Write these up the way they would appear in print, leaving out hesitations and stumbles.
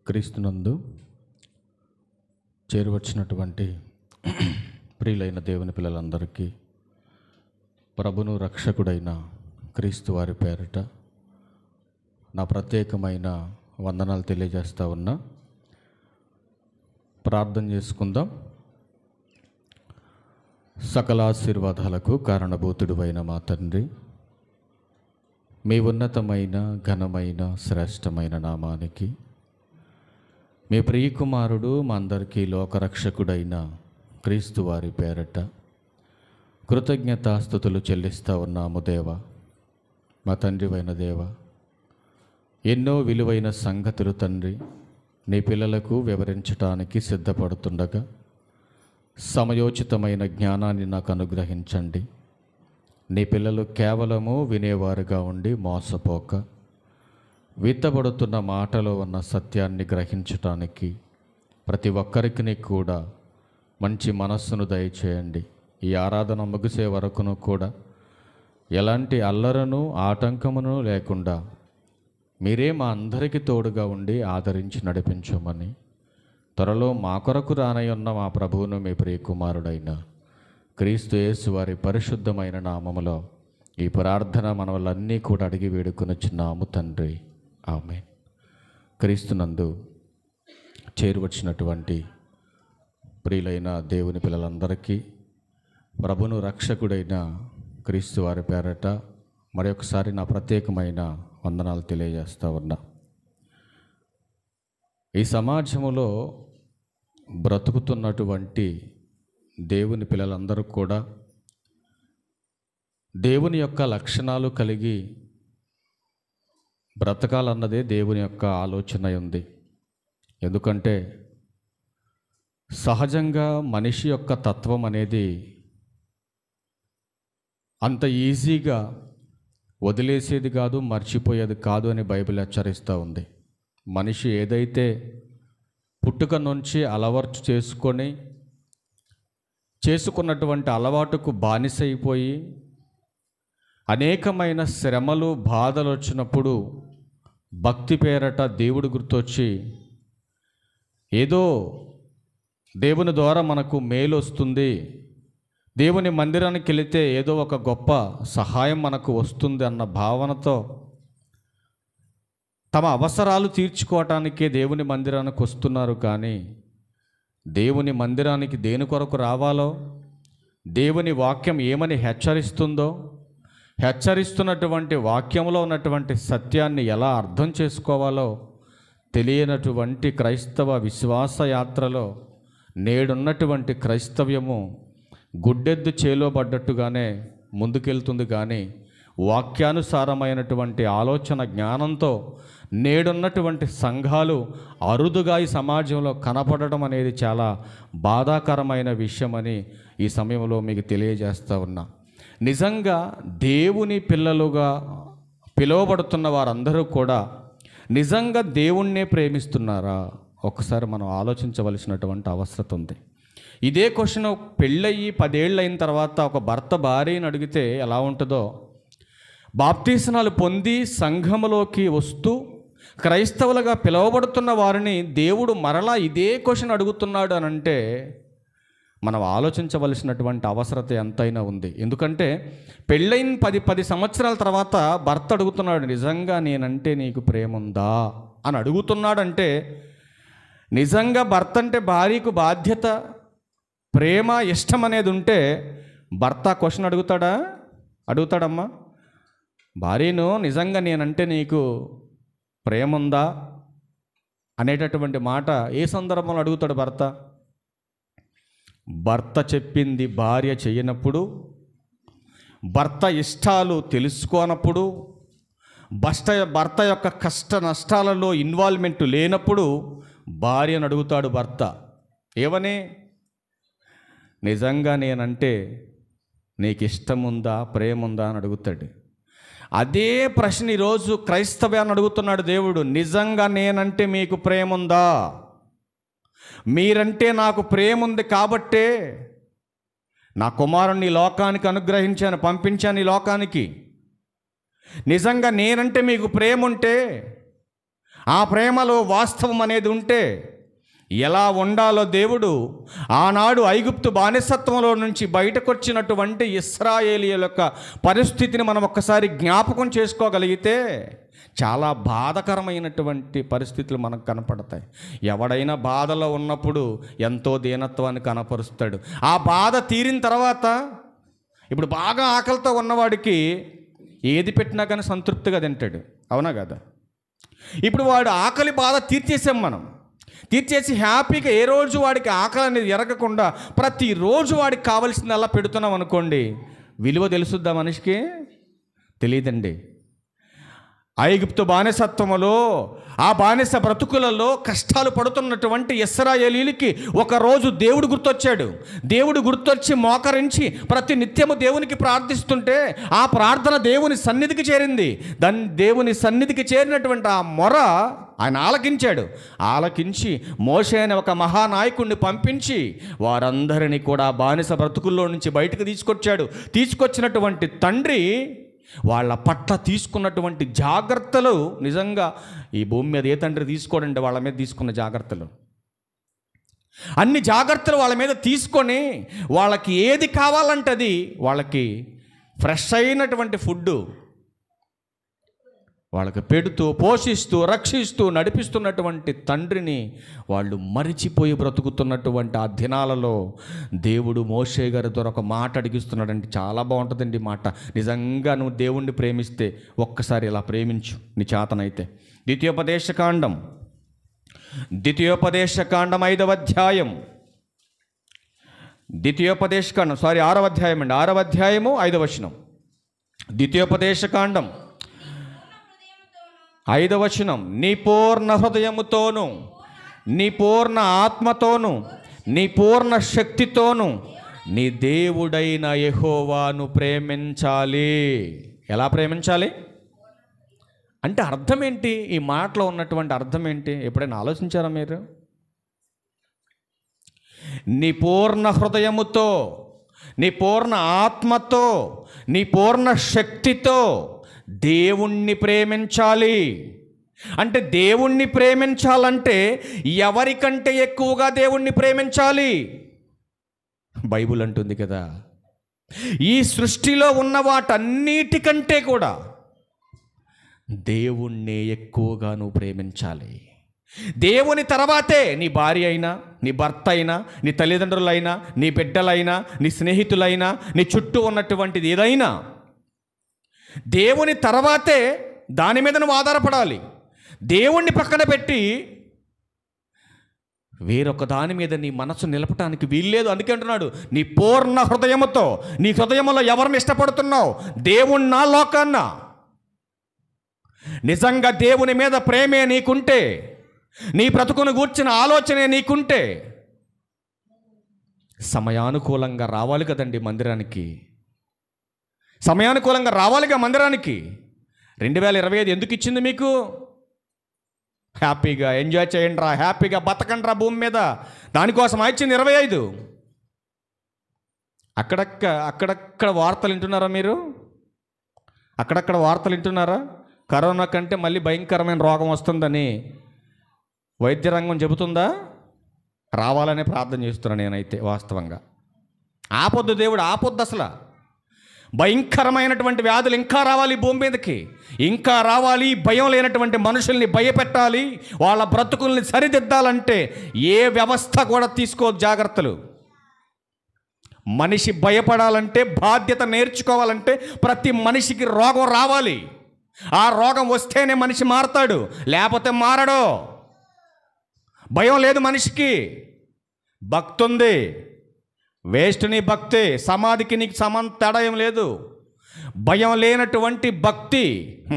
క్రీస్తునందు చేరువచ్చినటువంటి ప్రియులైన దేవుని పిల్లలందరికీ ప్రభును రక్షకుడైన క్రీస్తు వారి పేరిట నా ప్రత్యేకమైన వందనాలు తెలియజేస్తా ఉన్నా. ప్రార్థన చేసుకుందాం. సకల ఆశీర్వాదాలకు కారణభూతుడువైన మా తండ్రి, మీ ఉన్నతమైన ఘనమైన శ్రేష్టమైన నామానికి, మీ ప్రియకుమారుడు మా అందరికీ లోకరక్షకుడైన క్రీస్తు వారి పేరట కృతజ్ఞతాస్తుతులు చెల్లిస్తూ ఉన్నాము. దేవ, మా తండ్రివైన దేవ, ఎన్నో విలువైన సంగతులు తండ్రి నీ పిల్లలకు వివరించడానికి సిద్ధపడుతుండగా సమయోచితమైన జ్ఞానాన్ని నాకు అనుగ్రహించండి. నీ పిల్లలు కేవలము వినేవారుగా ఉండి మోసపోక విత్తబడుతున్న మాటలో ఉన్న సత్యాన్ని గ్రహించటానికి ప్రతి ఒక్కరికి కూడా మంచి మనస్సును దయచేయండి. ఈ ఆరాధన ముగిసే వరకును కూడా ఎలాంటి అల్లరను ఆటంకమును లేకుండా మీరే మా అందరికీ తోడుగా ఉండి ఆదరించి నడిపించమని త్వరలో మా కొరకు రానయ్యున్న మా ప్రభువును మీ ప్రియకుమారుడైన క్రీస్తు యేసు వారి పరిశుద్ధమైన నామములో ఈ ప్రార్థన మనవలన్నీ కూడా అడిగి వేడుకొనుచున్నాము తండ్రి, ఆమేన్. క్రీస్తునందు చేరువచ్చినటువంటి ప్రియులైన దేవుని పిల్లలందరికీ ప్రభును రక్షకుడైన క్రీస్తు వారి పేరట మరొకసారి నా ప్రత్యేకమైన వందనాలు తెలియజేస్తూ ఉన్నా. ఈ సమాజంలో బ్రతుకుతున్నటువంటి దేవుని పిల్లలందరూ కూడా దేవుని యొక్క లక్షణాలు కలిగి బ్రతకాలన్నదే దేవుని యొక్క ఆలోచన ఉంది. ఎందుకంటే సహజంగా మనిషి యొక్క తత్వం అనేది అంత ఈజీగా వదిలేసేది కాదు, మర్చిపోయేది కాదు అని బైబిల్ హెచ్చరిస్తూ ఉంది. మనిషి ఏదైతే పుట్టుక నుంచి అలవాటు చేసుకున్నటువంటి అలవాటుకు బానిసైపోయి అనేకమైన శ్రమలు బాధలు వచ్చినప్పుడు భక్తి పేరట దేవుడు గుర్తొచ్చి ఏదో దేవుని ద్వారా మనకు మేలు వస్తుంది, దేవుని మందిరానికి వెళితే ఏదో ఒక గొప్ప సహాయం మనకు వస్తుంది అన్న భావనతో తమ అవసరాలు తీర్చుకోవటానికే దేవుని మందిరానికి వస్తున్నారు. కానీ దేవుని మందిరానికి దేని కొరకు రావాలో, దేవుని వాక్యం ఏమని హెచ్చరిస్తుందో, హెచ్చరిస్తున్నటువంటి వాక్యంలో ఉన్నటువంటి సత్యాన్ని ఎలా అర్థం చేసుకోవాలో తెలియనటువంటి క్రైస్తవ విశ్వాస యాత్రలో నేడున్నటువంటి క్రైస్తవ్యము గుడ్డెద్దు చేలోబడ్డట్టుగానే ముందుకెళ్తుంది. కానీ వాక్యానుసారమైనటువంటి ఆలోచన జ్ఞానంతో నేడున్నటువంటి సంఘాలు అరుదుగా ఈ సమాజంలో కనపడడం అనేది చాలా బాధాకరమైన విషయమని ఈ సమయంలో మీకు తెలియజేస్తూ ఉన్నా. నిజంగా దేవుని పిల్లలుగా పిలువబడుతున్న వారందరూ కూడా నిజంగా దేవుణ్ణే ప్రేమిస్తున్నారా? ఒకసారి మనం ఆలోచించవలసినటువంటి అవసరం ఉంది. ఇదే క్వశ్చన్ పెళ్ళయి 10 ఏళ్ళు అయిన తర్వాత ఒక భర్త భార్యని అడిగితే ఎలా ఉంటుందో, బాప్తీసనాలు పొంది సంఘములోకి వస్తూ క్రైస్తవులుగా పిలువబడుతున్న వారిని దేవుడు మరలా ఇదే క్వశ్చన్ అడుగుతున్నాడు అని అంటే మనం ఆలోచించవలసినటువంటి అవసరత ఎంతైనా ఉంది. ఎందుకంటే పెళ్ళైన 10 సంవత్సరాల తర్వాత భర్త అడుగుతున్నాడు, నిజంగా నేనంటే నీకు ప్రేమ ఉందా అని అడుగుతున్నాడంటే నిజంగా భర్త అంటే భార్యకు బాధ్యత, ప్రేమ, ఇష్టం అనేది ఉంటే భర్త క్వశ్చన్ అడుగుతాడమ్మా? భార్యను నిజంగా నేనంటే నీకు ప్రేమ ఉందా అనేటటువంటి మాట ఏ సందర్భంలో అడుగుతాడు భర్త? భర్త చెప్పింది భార్య చేయనప్పుడు, భర్త ఇష్టాలు తెలుసుకోనప్పుడు, భర్త యొక్క కష్ట నష్టాలలో ఇన్వాల్వ్మెంట్ లేనప్పుడు భార్యను అడుగుతాడు భర్త. ఏమని? నిజంగా నేనంటే నీకు ఇష్టం ఉందా, ప్రేమ ఉందా అని అడుగుతాడు. అదే ప్రశ్న ఈరోజు క్రైస్తవ్యాన్ని అడుగుతున్నాడు దేవుడు. నిజంగా నేనంటే మీకు ప్రేమ ఉందా? మీరంటే నాకు ప్రేమ ఉంది కాబట్టే నా కుమారుణ్ణి లోకానికి అనుగ్రహించాను, పంపించాను ఈ లోకానికి. నిజంగా నేనంటే మీకు ప్రేమ ఉంటే ఆ ప్రేమలో వాస్తవం అనేది ఉంటే ఎలా ఉండాలో దేవుడు ఆనాడు ఐగుప్తు బానిసత్వంలో నుంచి బయటకు వచ్చినటువంటి ఇశ్రాయేలీయుల యొక్క పరిస్థితిని మనం ఒక్కసారి జ్ఞాపకం చేసుకోగలిగితే చాలా బాధకరమైనటువంటి పరిస్థితులు మనకు కనపడతాయి. ఎవడైనా బాధలో ఉన్నప్పుడు ఎంతో దీనత్వాన్ని కనపరుస్తాడు. ఆ బాధ తీరిన తర్వాత ఇప్పుడు బాగా ఆకలితో ఉన్నవాడికి ఏది పెట్టినా కానీ సంతృప్తిగా తింటాడు, అవునా కదా? ఇప్పుడు వాడు ఆకలి బాధ తీర్చేసాం మనం, తీర్చేసి హ్యాపీగా ఏ రోజు వాడికి ఆకలి అనేది ఎరగకుండా ప్రతిరోజు వాడికి కావాల్సింది అలా పెడుతున్నాం అనుకోండి, విలువ తెలుసుద్దా మనిషికి? తెలియదండి. ఐగుప్తు బానిసత్వములో ఆ బానిస బ్రతుకులలో కష్టాలు పడుతున్నటువంటి ఇశ్రాయేలీయులకి ఒకరోజు దేవుడు గుర్తొచ్చాడు. దేవుడు గుర్తొచ్చి మోకరించి ప్రతి నిత్యము దేవునికి ప్రార్థిస్తుంటే ఆ ప్రార్థన దేవుని సన్నిధికి చేరింది. దేవుని సన్నిధికి చేరినటువంటి ఆ మొర ఆయన ఆలకించాడు. ఆలకించి మోషే అనే ఒక మహానాయకుడిని పంపించి వారందరినీ కూడా బానిస బ్రతుకుల్లో నుంచి బయటకు తీసుకొచ్చాడు. తీసుకొచ్చినటువంటి తండ్రి వాళ్ళ పట్ల తీసుకున్నటువంటి జాగ్రత్తలు నిజంగా ఈ భూమి మీద ఏ తండ్రి తీసుకోడండి వాళ్ళ మీద తీసుకున్న జాగ్రత్తలు. అన్ని జాగ్రత్తలు వాళ్ళ మీద తీసుకొని వాళ్ళకి ఏది కావాలంటే అది వాళ్ళకి ఫ్రెష్ అయినటువంటి ఫుడ్డు వాళ్ళకి పెడుతూ పోషిస్తూ రక్షిస్తూ నడిపిస్తున్నటువంటి తండ్రిని వాళ్ళు మరిచిపోయి బ్రతుకుతున్నటువంటి ఆ దినాలలో దేవుడు మోషే గారితో ఒక మాట అడిగిస్తున్నాడంటే చాలా బాగుంటుందండి మాట. నిజంగా నువ్వు దేవుణ్ణి ప్రేమిస్తే ఒక్కసారి ఇలా ప్రేమించు నీ చేతనైతే. ద్వితీయోపదేశకాండం 5వ అధ్యాయం, 6వ అధ్యాయం అండి, 6వ అధ్యాయము 5వ వచనం. ద్వితీయోపదేశకాండం 5వ వచనం, నీ పూర్ణ హృదయముతోను, నీ పూర్ణ ఆత్మతోను, నీ పూర్ణ శక్తితోను నీ దేవుడైన యెహోవాను ప్రేమించాలి. ఎలా ప్రేమించాలి అంటే అర్థం ఏంటి? ఈ మాటలో ఉన్నటువంటి అర్థం ఏంటి? ఎప్పుడైనా ఆలోచించారా మీరు? నీ పూర్ణ హృదయముతో, నీ పూర్ణ ఆత్మతో, నీ పూర్ణ శక్తితో దేవుణ్ణి ప్రేమించాలి. అంటే దేవుణ్ణి ప్రేమించాలంటే ఎవరికంటే ఎక్కువగా దేవుణ్ణి ప్రేమించాలి? బైబిల్ అంటుంది కదా, ఈ సృష్టిలో ఉన్న వాటన్నిటికంటే కూడా దేవుణ్ణి ఎక్కువగా నువ్వు ప్రేమించాలి. దేవుని తర్వాతే నీ భార్య అయినా, నీ భర్త అయినా, నీ తల్లిదండ్రులైనా, నీ బిడ్డలైనా, నీ స్నేహితులైనా, నీ చుట్టూ ఉన్నటువంటిది ఏదైనా దేవుని తర్వాతే దాని మీద నువ్వు ఆధారపడాలి. దేవుణ్ణి పక్కన పెట్టి వేరొక దాని మీద నీ మనసు నిలపటానికి వీల్లేదు. అందుకే అంటున్నాడు, నీ పూర్ణ హృదయముతో, నీ హృదయములో ఎవరిని ఇష్టపడుతున్నావు? దేవుణ్ణా లోకాన్నా? నిజంగా దేవుని మీద ప్రేమే నీకుంటే, నీ బ్రతుకును గూర్చిన ఆలోచనే నీకుంటే సమయానుకూలంగా రావాలి కదండి మందిరానికి. సమయానుకూలంగా రావాలిగా మందిరానికి. 2025 ఎందుకు ఇచ్చింది మీకు? హ్యాపీగా ఎంజాయ్ చేయండి రా, హ్యాపీగా బతకండి రా భూమి మీద, దానికోసం ఇచ్చింది 25. అక్కడక్కడ వార్తలు వింటున్నారా మీరు? అక్కడక్కడ వార్తలు వింటున్నారా? కరోనా కంటే మళ్ళీ భయంకరమైన రోగం వస్తుందని వైద్య రంగం చెబుతుందా? రావాలనే ప్రార్థన చేస్తున్నాను నేనైతే. వాస్తవంగా ఆపొద్దు దేవుడు, ఆపొద్దు. అసలు భయంకరమైనటువంటి వ్యాధులు ఇంకా రావాలి భూమి మీదకి, ఇంకా రావాలి. భయం లేనటువంటి మనుషుల్ని భయపెట్టాలి, వాళ్ళ బ్రతుకుల్ని సరిదిద్దాలంటే ఏ వ్యవస్థ కూడా తీసుకోవద్దు జాగ్రత్తలు. మనిషి భయపడాలంటే, బాధ్యత నేర్చుకోవాలంటే ప్రతి మనిషికి రోగం రావాలి. ఆ రోగం వస్తేనే మనిషి మారతాడు, లేకపోతే మారడు. భయం లేదు మనిషికి, భక్తి ఉంది. వేస్ట్ నీ భక్తి, సమాధికి నీకు తేడా ఏం లేదు. భయం లేనటువంటి భక్తి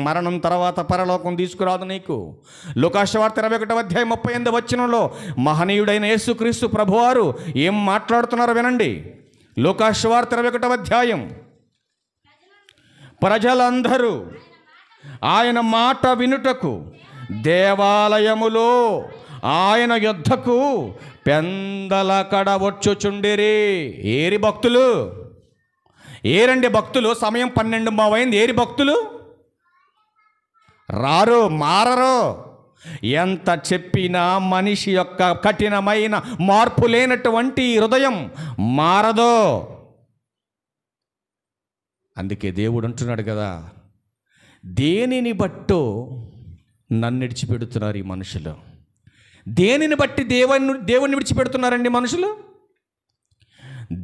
మరణం తర్వాత పరలోకం తీసుకురాదు నీకు. లూకాసువార్త 21వ అధ్యాయం 38వ వచనంలో మహనీయుడైన యేసుక్రీస్తు ప్రభువారు ఏం మాట్లాడుతున్నారో వినండి. లూకాసువార్త 21వ అధ్యాయం, ప్రజలందరూ ఆయన మాట వినుటకు దేవాలయములో ఆయన యుద్ధకు పెందల కడ వచ్చుచుండిరి. ఏరి భక్తులు? ఏరండి భక్తులు? సమయం 12 అయింది. ఏరి భక్తులు? రారు, మారరు. ఎంత చెప్పినా మనిషి యొక్క కఠినమైన మార్పు లేనటువంటి హృదయం మారదో. అందుకే దేవుడు అంటున్నాడు కదా, దేనిని బట్టో నన్ను విడిచిపెడుతున్నారు ఈ మనుషులు. దేనిని బట్టి దేవుణ్ణి విడిచిపెడుతున్నారండి మనుషులు?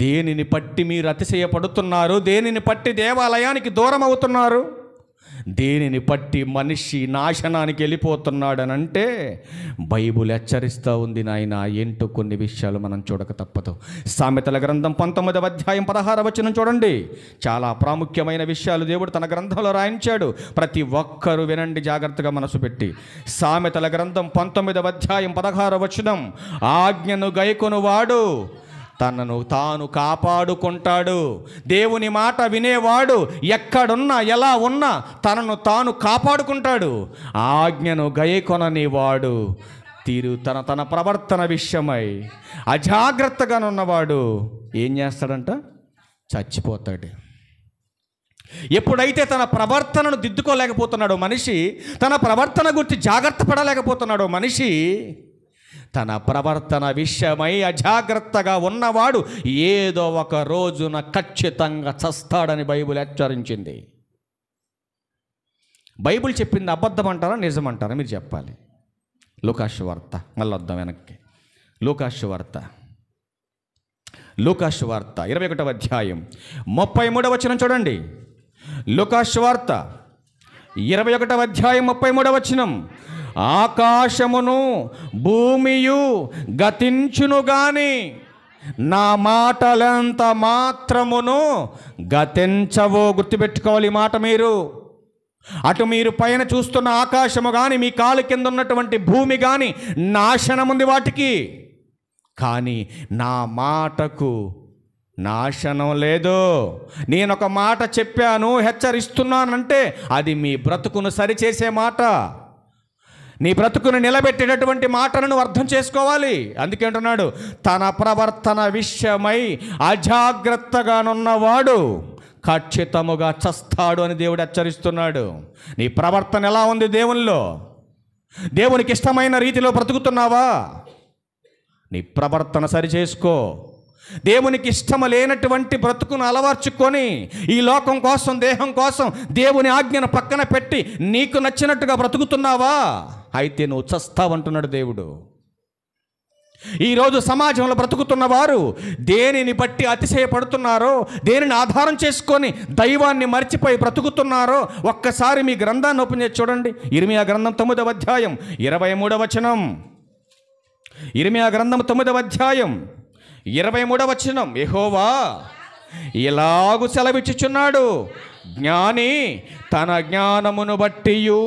దేనిని బట్టి మీరు అతిశయపడుతున్నారు? దేనిని బట్టి దేవాలయానికి దూరం అవుతున్నారు? దేనిని బట్టి మనిషి నాశనానికి వెళ్ళిపోతున్నాడనంటే బైబుల్ హెచ్చరిస్తూ ఉంది నాయన. ఏంటో కొన్ని విషయాలు మనం చూడక తప్పదు. సామెతల గ్రంథం 19వ అధ్యాయం 16వ వచనం చూడండి. చాలా ప్రాముఖ్యమైన విషయాలు దేవుడు తన గ్రంథంలో రాయించాడు. ప్రతి ఒక్కరూ వినండి జాగ్రత్తగా మనసు పెట్టి. సామెతల గ్రంథం 19వ అధ్యాయం 16వ వచనం, ఆజ్ఞను గైకొనువాడు తనను తాను కాపాడుకుంటాడు. దేవుని మాట వినేవాడు ఎక్కడున్నా ఎలా ఉన్నా తనను తాను కాపాడుకుంటాడు. ఆజ్ఞను గైకొనని వాడు తన ప్రవర్తన విషయమై అజాగ్రత్తగా ఉన్నవాడు ఏం చేస్తాడంట? చచ్చిపోతాడు. ఎప్పుడైతే తన ప్రవర్తనను దిద్దుకోలేకపోతున్నాడో మనిషి, తన ప్రవర్తన గురించి జాగ్రత్త పడలేకపోతున్నాడో మనిషి, తన ప్రవర్తన విషయమై అజాగ్రత్తగా ఉన్నవాడు ఏదో ఒక రోజున ఖచ్చితంగా చస్తాడని బైబిల్ హెచ్చరించింది. బైబిల్ చెప్పింది అబద్ధం అంటారా నిజమంటారా మీరు చెప్పాలి. లూకాసు వార్త, మళ్ళీ వద్దాం వెనక్కి. లూకాసు వార్త 21వ అధ్యాయం 33వ వచనం చూడండి. లూకాసు వార్త 21వ అధ్యాయం 33వ వచనం, ఆకాశమును భూమియు గతించును గాని నా మాటలంత మాత్రమును గతించవో. గుర్తుపెట్టుకోవాలి ఈ మాట మీరు. అటు మీరు పైన చూస్తున్న ఆకాశము కానీ, మీ కాలు కింద ఉన్నటువంటి భూమి కానీ నాశనముంది వాటికి, కానీ నా మాటకు నాశనం లేదు. నేనొక మాట చెప్పాను, హెచ్చరిస్తున్నానంటే అది మీ బ్రతుకును సరిచేసే మాట, నీ బ్రతుకును నిలబెట్టేటటువంటి మాటలను అర్థం చేసుకోవాలి. అందుకే అంటున్నాడు, తన ప్రవర్తన విషయమై అజాగ్రత్తగానున్నవాడు ఖచ్చితముగా చస్తాడు అని దేవుడు హెచ్చరిస్తున్నాడు. నీ ప్రవర్తన ఎలా ఉంది దేవునిలో? దేవునికి ఇష్టమైన రీతిలో బ్రతుకుతున్నావా? నీ ప్రవర్తన సరిచేసుకో. దేవునికి ఇష్టం లేనటువంటి బ్రతుకును అలవర్చుకొని ఈ లోకం కోసం, దేహం కోసం దేవుని ఆజ్ఞను పక్కన పెట్టి నీకు నచ్చినట్టుగా బ్రతుకుతున్నావా? అయితే నువ్వు చస్తావంటున్నాడు దేవుడు. ఈరోజు సమాజంలో బ్రతుకుతున్న వారు దేనిని బట్టి అతిశయపడుతున్నారో, దేనిని ఆధారం చేసుకొని దైవాన్ని మర్చిపోయి బ్రతుకుతున్నారో ఒక్కసారి మీ గ్రంథాన్ని ఓపెన్ చేసి చూడండి. ఇర్మియా గ్రంథం 9వ అధ్యాయం 23వ వచనం. ఇర్మియా గ్రంథం 9వ అధ్యాయం 23వ వచనం, యెహోవా ఇలాగు సెలవిచ్చుచున్నాడు, జ్ఞాని తన జ్ఞానమును బట్టియు,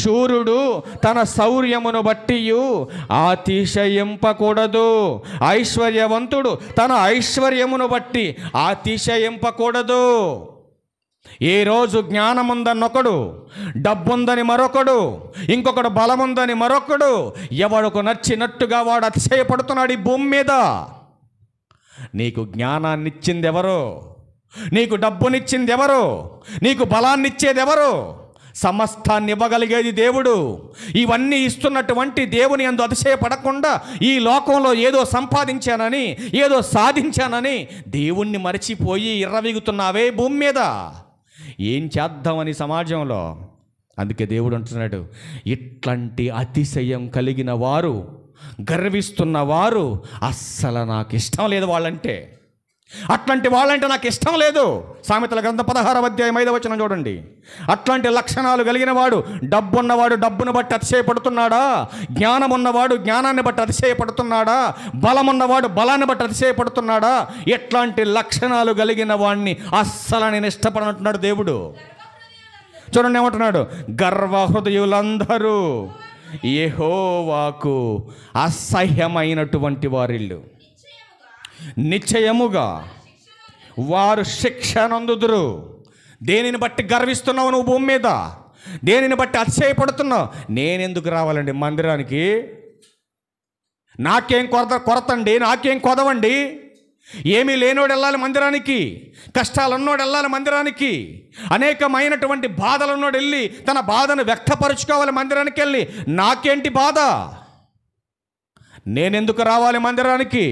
శూరుడు తన శౌర్యమును బట్టియు అతిశయింపకూడదు, ఐశ్వర్యవంతుడు తన ఐశ్వర్యమును బట్టి అతిశయింపకూడదు. ఏ రోజు జ్ఞానముందని ఒకడు, డబ్బుందని మరొకడు, ఇంకొకడు బలముందని మరొకడు, ఎవడుకు నచ్చినట్టుగా వాడు అతిశయపడుతున్నాడు ఈ భూమి మీద. నీకు జ్ఞానాన్ని ఇచ్చింది ఎవరు? నీకు డబ్బునిచ్చింది ఎవరు? నీకు బలాన్ని ఇచ్చేది ఎవరు? సమస్తాన్ని ఇవ్వగలిగేది దేవుడు. ఇవన్నీ ఇస్తున్నటువంటి దేవుని యందు అతిశయపడకుండా ఈ లోకంలో ఏదో సంపాదించానని, ఏదో సాధించానని దేవుణ్ణి మరచిపోయి ఇర్రవీగుతున్నావే భూమి మీద. ఏం చేద్దామని సమాజంలో? అందుకే దేవుడు అంటున్నాడు, ఇట్లాంటి అతిశయం కలిగిన వారు, గర్విస్తున్న వారు అస్సలు నాకు ఇష్టం లేదు వాళ్ళంటే. అట్లాంటి వాళ్ళంటే నాకు ఇష్టం లేదు. సామెతల గ్రంథం 16వ అధ్యాయం 5వ వచనం చూడండి. అట్లాంటి లక్షణాలు కలిగిన వాడు, డబ్బున్నవాడు డబ్బును బట్టి అతిశయపడుతున్నాడా? జ్ఞానం ఉన్నవాడు జ్ఞానాన్ని బట్టి అతిశయపడుతున్నాడా? బలం ఉన్నవాడు బలాన్ని బట్టి అతిశయపడుతున్నాడా? ఎట్లాంటి లక్షణాలు కలిగిన వాడిని అస్సలు నేను ఇష్టపడనంటున్నాడు దేవుడు. చూడండి ఏమంటున్నాడు, గర్వ హృదయులందరూ యెహోవాకు అసహ్యమైనటువంటి వారిల్లు, నిశ్చయముగా వారు శిక్షనందుదురు. దేనిని బట్టి గర్విస్తున్నావు నువ్వు భూమి మీద? దేనిని బట్టి అతిశయపడుతున్నావు? నేనెందుకు రావాలండి మందిరానికి? నాకేం కొరతండి, నాకేం కొదవండి, ఏమీ లేనోడు వెళ్ళాలి మందిరానికి, కష్టాలు ఉన్నోడు వెళ్ళాలి మందిరానికి, అనేకమైనటువంటి బాధలు ఉన్నోడు వెళ్ళి తన బాధను వ్యక్తపరుచుకోవాలి మందిరానికి వెళ్ళి. నాకేంటి బాధ, నేనెందుకు రావాలి మందిరానికి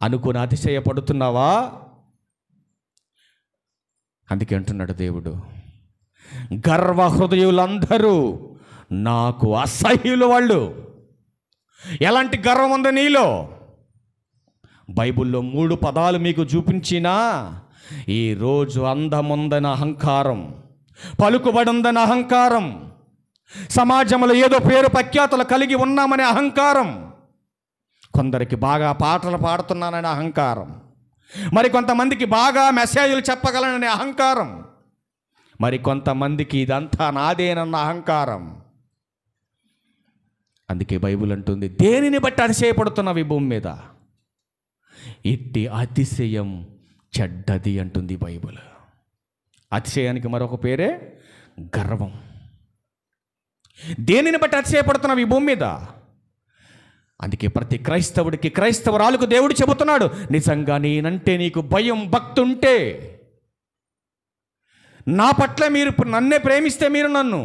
అనుకుని అతిశయపడుతున్నావా? అందుకే అంటున్నాడు దేవుడు, గర్వ హృదయులందరూ నాకు అసహ్యులు వాళ్ళు. ఎలాంటి గర్వం ఉంది నీలో? బైబిల్లో 3 పదాలు మీకు చూపించినా, ఈరోజు అందముందన అహంకారం, పలుకుబడుందన అహంకారం, సమాజంలో ఏదో పేరు ప్రఖ్యాతలు కలిగి ఉన్నామనే అహంకారం, కొందరికి బాగా పాటలు పాడుతున్నాననే అహంకారం, మరి కొంతమందికి బాగా మెసేజ్లు చెప్పగలననే అహంకారం, మరి కొంతమందికి ఇదంతా నాదేనన్న అహంకారం. అందుకే బైబిల్ అంటుంది, దేనిని బట్టి అతిశయపడుతున్నావు ఈ భూమి మీద? ఇట్టి అతిశయం చెడ్డది అంటుంది బైబిల్. అతిశయానికి మరొక పేరే గర్వం. దేనిని బట్టి అతిశయపడుతున్నావు ఈ భూమి మీద? అందుకే ప్రతి క్రైస్తవుడికి, క్రైస్తవరాలకు దేవుడు చెబుతున్నాడు, నిజంగా నేనంటే నీకు భయం భక్తి ఉంటే, నా పట్ల మీరు నన్నే ప్రేమిస్తే, మీరు నన్ను,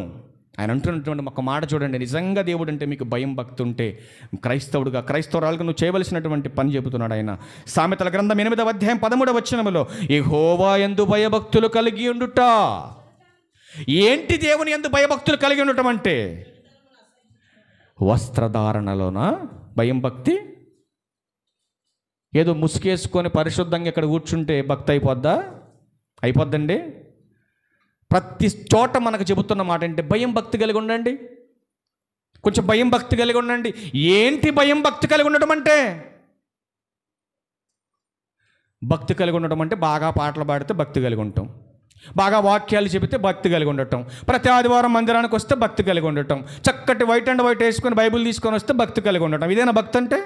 ఆయన అంటున్నటువంటి ఒక మాట చూడండి, నిజంగా దేవుడు అంటే మీకు భయం భక్తి ఉంటే, క్రైస్తవుడుగా క్రైస్తవరాలుగా నువ్వు చేయవలసినటువంటి పని చెబుతున్నాడు ఆయన. సామెతల గ్రంథం 8వ అధ్యాయం 13వ వచనములో, యెహోవా యందు భయభక్తులు కలిగి ఉండుట. ఏంటి దేవుని యందు భయభక్తులు కలిగి ఉండటం అంటే? వస్త్రధారణలోన భయం భక్తి. ఏదో ముసుగేసుకొని పరిశుద్ధంగా ఇక్కడ కూర్చుంటే భక్తి అయిపోద్దా? అయిపోద్దండి. ప్రతి చోట మనకు చెబుతున్న మాట అంటే భయం భక్తి కలిగి ఉండండి, కొంచెం భయం భక్తి కలిగి ఉండండి. ఏంటి భయం భక్తి కలిగి ఉండటం అంటే? భక్తి కలిగి ఉండటం అంటే బాగా పాటలు పాడితే భక్తి కలిగి ఉంటాం, బాగా వాక్యాలు చెబితే భక్తి కలిగి ఉండటం, ప్రతి ఆదివారం మందిరానికి వస్తే భక్తి కలిగి ఉండటం, చక్కటి వైట్ అండ్ వైట్ వేసుకొని బైబిల్ తీసుకొని వస్తే భక్తి కలిగి ఉండటం. ఇదేనా భక్తి అంటే?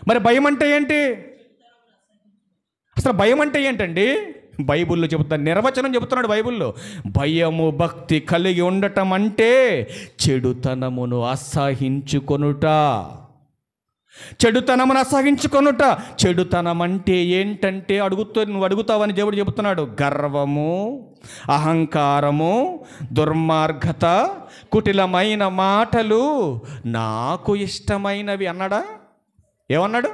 మరి భయం అంటే ఏంటి? అసలు భయం అంటే ఏంటండి? బైబిల్లో చెబుతాను, నిర్వచనం చెబుతున్నాడు బైబిల్లో. భయము భక్తి కలిగి ఉండటం అంటే చెడుతనమును అసహించుకొనుట. చెడుతనమును అసహించుకొనుట. చెడుతనం అంటే ఏంటంటే నువ్వు అడుగుతావని దేవుడు చెబుతున్నాడు. గర్వము, అహంకారము, దుర్మార్గత, కుటిలమైన మాటలు, నాకు ఇష్టమైనవి అన్నాడా? ఏమన్నాడు?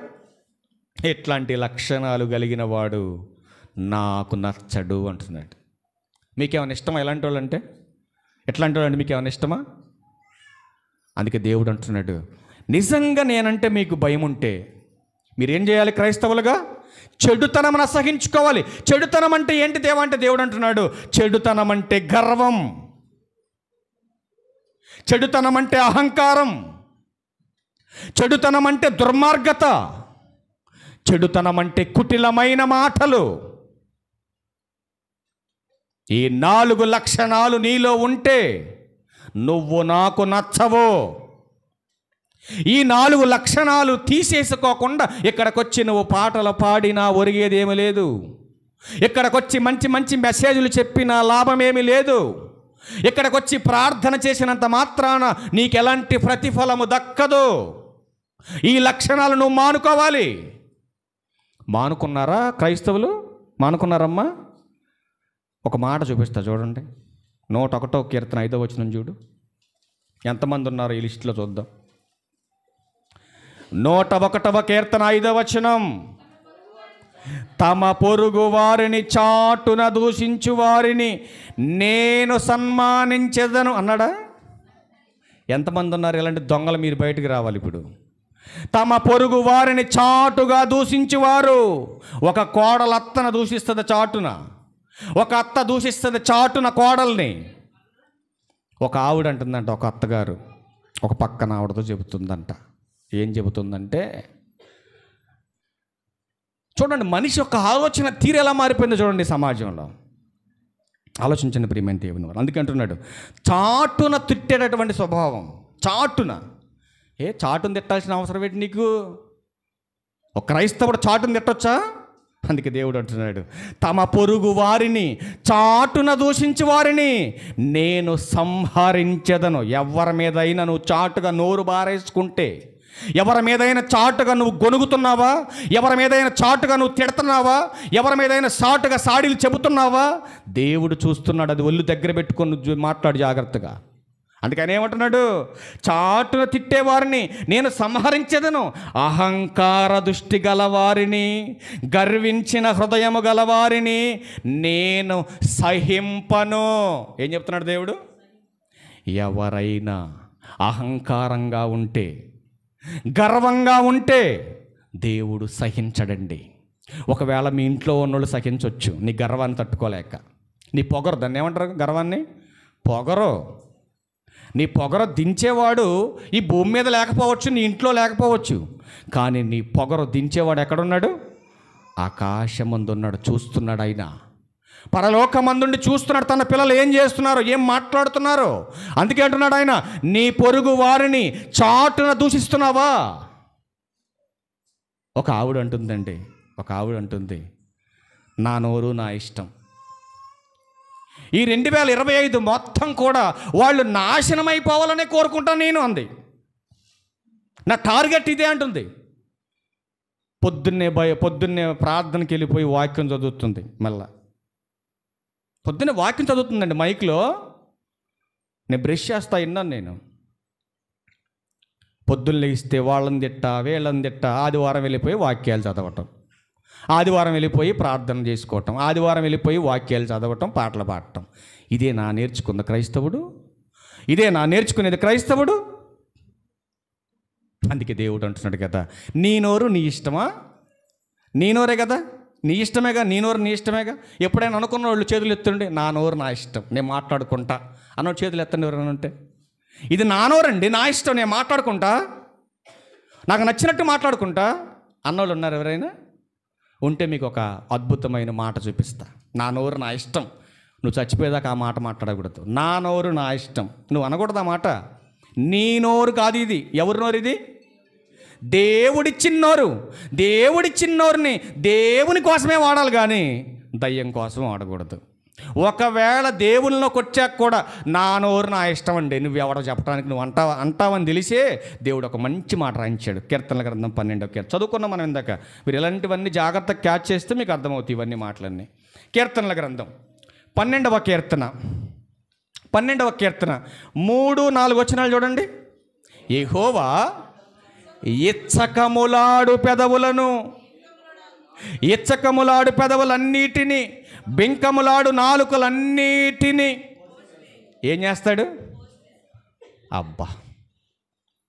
ఇట్లాంటి లక్షణాలు కలిగిన వాడు నాకు నచ్చడు అంటున్నాడు. మీకేమైనా ఇష్టమా ఎలాంటి వాళ్ళు అంటే? ఎట్లాంటి వాళ్ళు అంటే మీకేమైనా ఇష్టమా? అందుకే దేవుడు అంటున్నాడు, నిజంగా నేనంటే మీకు భయం ఉంటే మీరేం చేయాలి? క్రైస్తవులుగా చెడుతనం అసహించుకోవాలి. చెడుతనం అంటే ఏంటి దేవా అంటే? దేవుడు అంటున్నాడు, చెడుతనం అంటే గర్వం, చెడుతనం అంటే అహంకారం, చెడుతనం అంటే దుర్మార్గత, చెడుతనం అంటే కుటిలమైన మాటలు. ఈ 4 లక్షణాలు నీలో ఉంటే నువ్వు నాకు నచ్చవు. ఈ 4 లక్షణాలు తీసేసుకోకుండా ఇక్కడికొచ్చి నువ్వు పాటలు పాడినా ఒరిగేదేమీ లేదు. ఇక్కడికొచ్చి మంచి మంచి మెసేజ్లు చెప్పినా లాభమేమీ లేదు. ఇక్కడికొచ్చి ప్రార్థన చేసినంత మాత్రాన నీకు ఎలాంటి ప్రతిఫలము దక్కదు. ఈ లక్షణాలు నువ్వు మానుకోవాలి. మానుకున్నారా క్రైస్తవులు? మానుకున్నారమ్మా? ఒక మాట చూపిస్తా చూడండి. 101వ కీర్తన 5వ వచనం చూడు. ఎంతమంది ఉన్నారు ఈ లిస్టులో చూద్దాం. 101వ కీర్తన 5వ వచనం, తమ పొరుగు వారిని చాటున దూషించు వారిని నేను సన్మానించెదను అన్నాడా? ఎంతమంది ఉన్నారు ఇలాంటి దొంగలు? మీరు బయటికి రావాలి ఇప్పుడు. తమ పొరుగు వారిని చాటుగా దూషించువారు. ఒక కోడలు అత్తను దూషిస్తుంది చాటున, ఒక అత్త దూషిస్తుంది చాటున కోడల్ని. ఒక ఆవిడ అంటుందంట, ఒక అత్తగారు ఒక పక్కన ఆవిడతో చెబుతుందంట. ఏం చెబుతుందంటే, చూడండి మనిషి యొక్క ఆలోచన తీరు ఎలా మారిపోయిందో చూడండి సమాజంలో. ఆలోచించండి ప్రియమైన దేవుని వారు. అందుకే అంటున్నాడు, చాటున తిట్టేటటువంటి స్వభావం. చాటున చాటును తిట్టాల్సిన అవసరం ఏంటి నీకు? ఒక క్రైస్తవుడు చాటును తిట్టొచ్చా? అందుకే దేవుడు అంటున్నాడు, తమ పొరుగు వారిని చాటున దూషించి వారిని నేను సంహరించెదను. ఎవరి మీదైనా నువ్వు చాటుగా నోరు బారేసుకుంటే, ఎవరి మీదైనా చాటుగా నువ్వు గొనుగుతున్నావా? ఎవరి మీదైనా చాటుగా నువ్వు తిడుతున్నావా? ఎవరి మీదైనా చాటుగా సాడీలు చెబుతున్నావా? దేవుడు చూస్తున్నాడు. అది ఒళ్ళు దగ్గర పెట్టుకొని మాట్లాడు జాగ్రత్తగా. అందుకని ఏమంటున్నాడు? చాటున తిట్టేవారిని నేను సంహరించెదను, అహంకార దృష్టి గలవారిని, గర్వించిన హృదయము గలవారిని నేను సహింపను. ఏం చెప్తున్నాడు దేవుడు? ఎవరైనా అహంకారంగా ఉంటే, గర్వంగా ఉంటే దేవుడు సహించడండి. ఒకవేళ మీ ఇంట్లో ఉన్నోళ్ళు సహించవచ్చు, నీ గర్వాన్ని తట్టుకోలేక. నీ పొగరు, దాన్ని ఏమంటారు? గర్వాన్ని పొగరు. నీ పొగరు దించేవాడు ఈ భూమి మీద లేకపోవచ్చు, నీ ఇంట్లో లేకపోవచ్చు, కానీ నీ పొగరు దించేవాడు ఎక్కడున్నాడు? ఆకాశమందు ఉన్నాడు, చూస్తున్నాడు. ఆయన పరలోకమందుండి చూస్తున్నాడు తన పిల్లలు ఏం చేస్తున్నారో, ఏం మాట్లాడుతున్నారో. అందుకే అంటున్నాడు ఆయన, నీ పొరుగు వారిని చాటున దూషిస్తున్నావా? ఒక ఆవిడ అంటుంది, నా నోరు నా ఇష్టం. ఈ 2025 మొత్తం కూడా వాళ్ళు నాశనం అయిపోవాలనే కోరుకుంటాను నేను అంది. నా టార్గెట్ ఇదే అంటుంది. పొద్దున్నే ప్రార్థనకి వెళ్ళిపోయి వాక్యం చదువుతుంది. మళ్ళా పొద్దున్నే వాక్యం చదువుతుందండి మైక్లో. నేను బ్రష్ చేస్తా విన్నాను. నేను పొద్దున్న లేస్తే వాళ్ళని తిట్టా వీళ్ళని తిట్టా, ఆదివారం వెళ్ళిపోయి వాక్యాలు చదవటం, ఆదివారం వెళ్ళిపోయి ప్రార్థన చేసుకోవటం, ఆదివారం వెళ్ళిపోయి వాక్యాలు చదవటం, పాటలు పాడటం. ఇదే నా నేర్చుకున్న క్రైస్తవుడు? ఇదే నా నేర్చుకునేది క్రైస్తవుడు? అందుకే దేవుడు అంటున్నాడు కదా, నీ నోరు నీ ఇష్టమా? నీ నోరే కదా, నీ ఇష్టమేగా, నీ నోరు నీ ఇష్టమేగా. ఎప్పుడైనా అనుకున్న వాళ్ళు చేతులు ఎత్తండి, నా నోరు నా ఇష్టం, నేను మాట్లాడుకుంటా అన్న చేతులు ఎత్తండి ఎవరైనా ఉంటే. ఇది నా నోరండి, నా ఇష్టం, నేను మాట్లాడుకుంటా, నాకు నచ్చినట్టు మాట్లాడుకుంటా అన్నోళ్ళు ఉన్నారు ఎవరైనా? ఉంటే మీకు ఒక అద్భుతమైన మాట చూపిస్తా. నా నోరు నా ఇష్టం, నువ్వు చచ్చిపోయేదాకా ఆ మాట మాట్లాడకూడదు. నా నోరు నా ఇష్టం నువ్వు అనకూడదు ఆ మాట. నీ నోరు కాదు ఇది. ఎవరి నోరు ఇది? దేవుడిచ్చిన నోరు. దేవుడిచ్చిన నోరుని దేవుని కోసమే వాడాలి, కానీ దయ్యం కోసం వాడకూడదు. ఒకవేళ దేవుళ్ళలోకి వచ్చాక కూడా నా నోరు నా ఇష్టం అండి, నువ్వు ఎవడో చెప్పడానికి నువ్వు అంటావని తెలిసే దేవుడు ఒక మంచి మాట రాయించాడు. కీర్తనల గ్రంథం 12వ కీర్తన చదువుకున్నాం మనం ఇందాక. మీరు ఇలాంటివన్నీ జాగ్రత్తగా క్యాచ్ చేస్తే మీకు అర్థమవుతాయి ఇవన్నీ మాటలన్నీ. కీర్తనల గ్రంథం 12వ కీర్తన 3-4 వచనాలు చూడండి. యెహోవా ఇచ్చకములాడు పెదవులన్నిటినీ, బెంకములాడు నాలుకలన్నిటినీ ఏం చేస్తాడు? అబ్బా,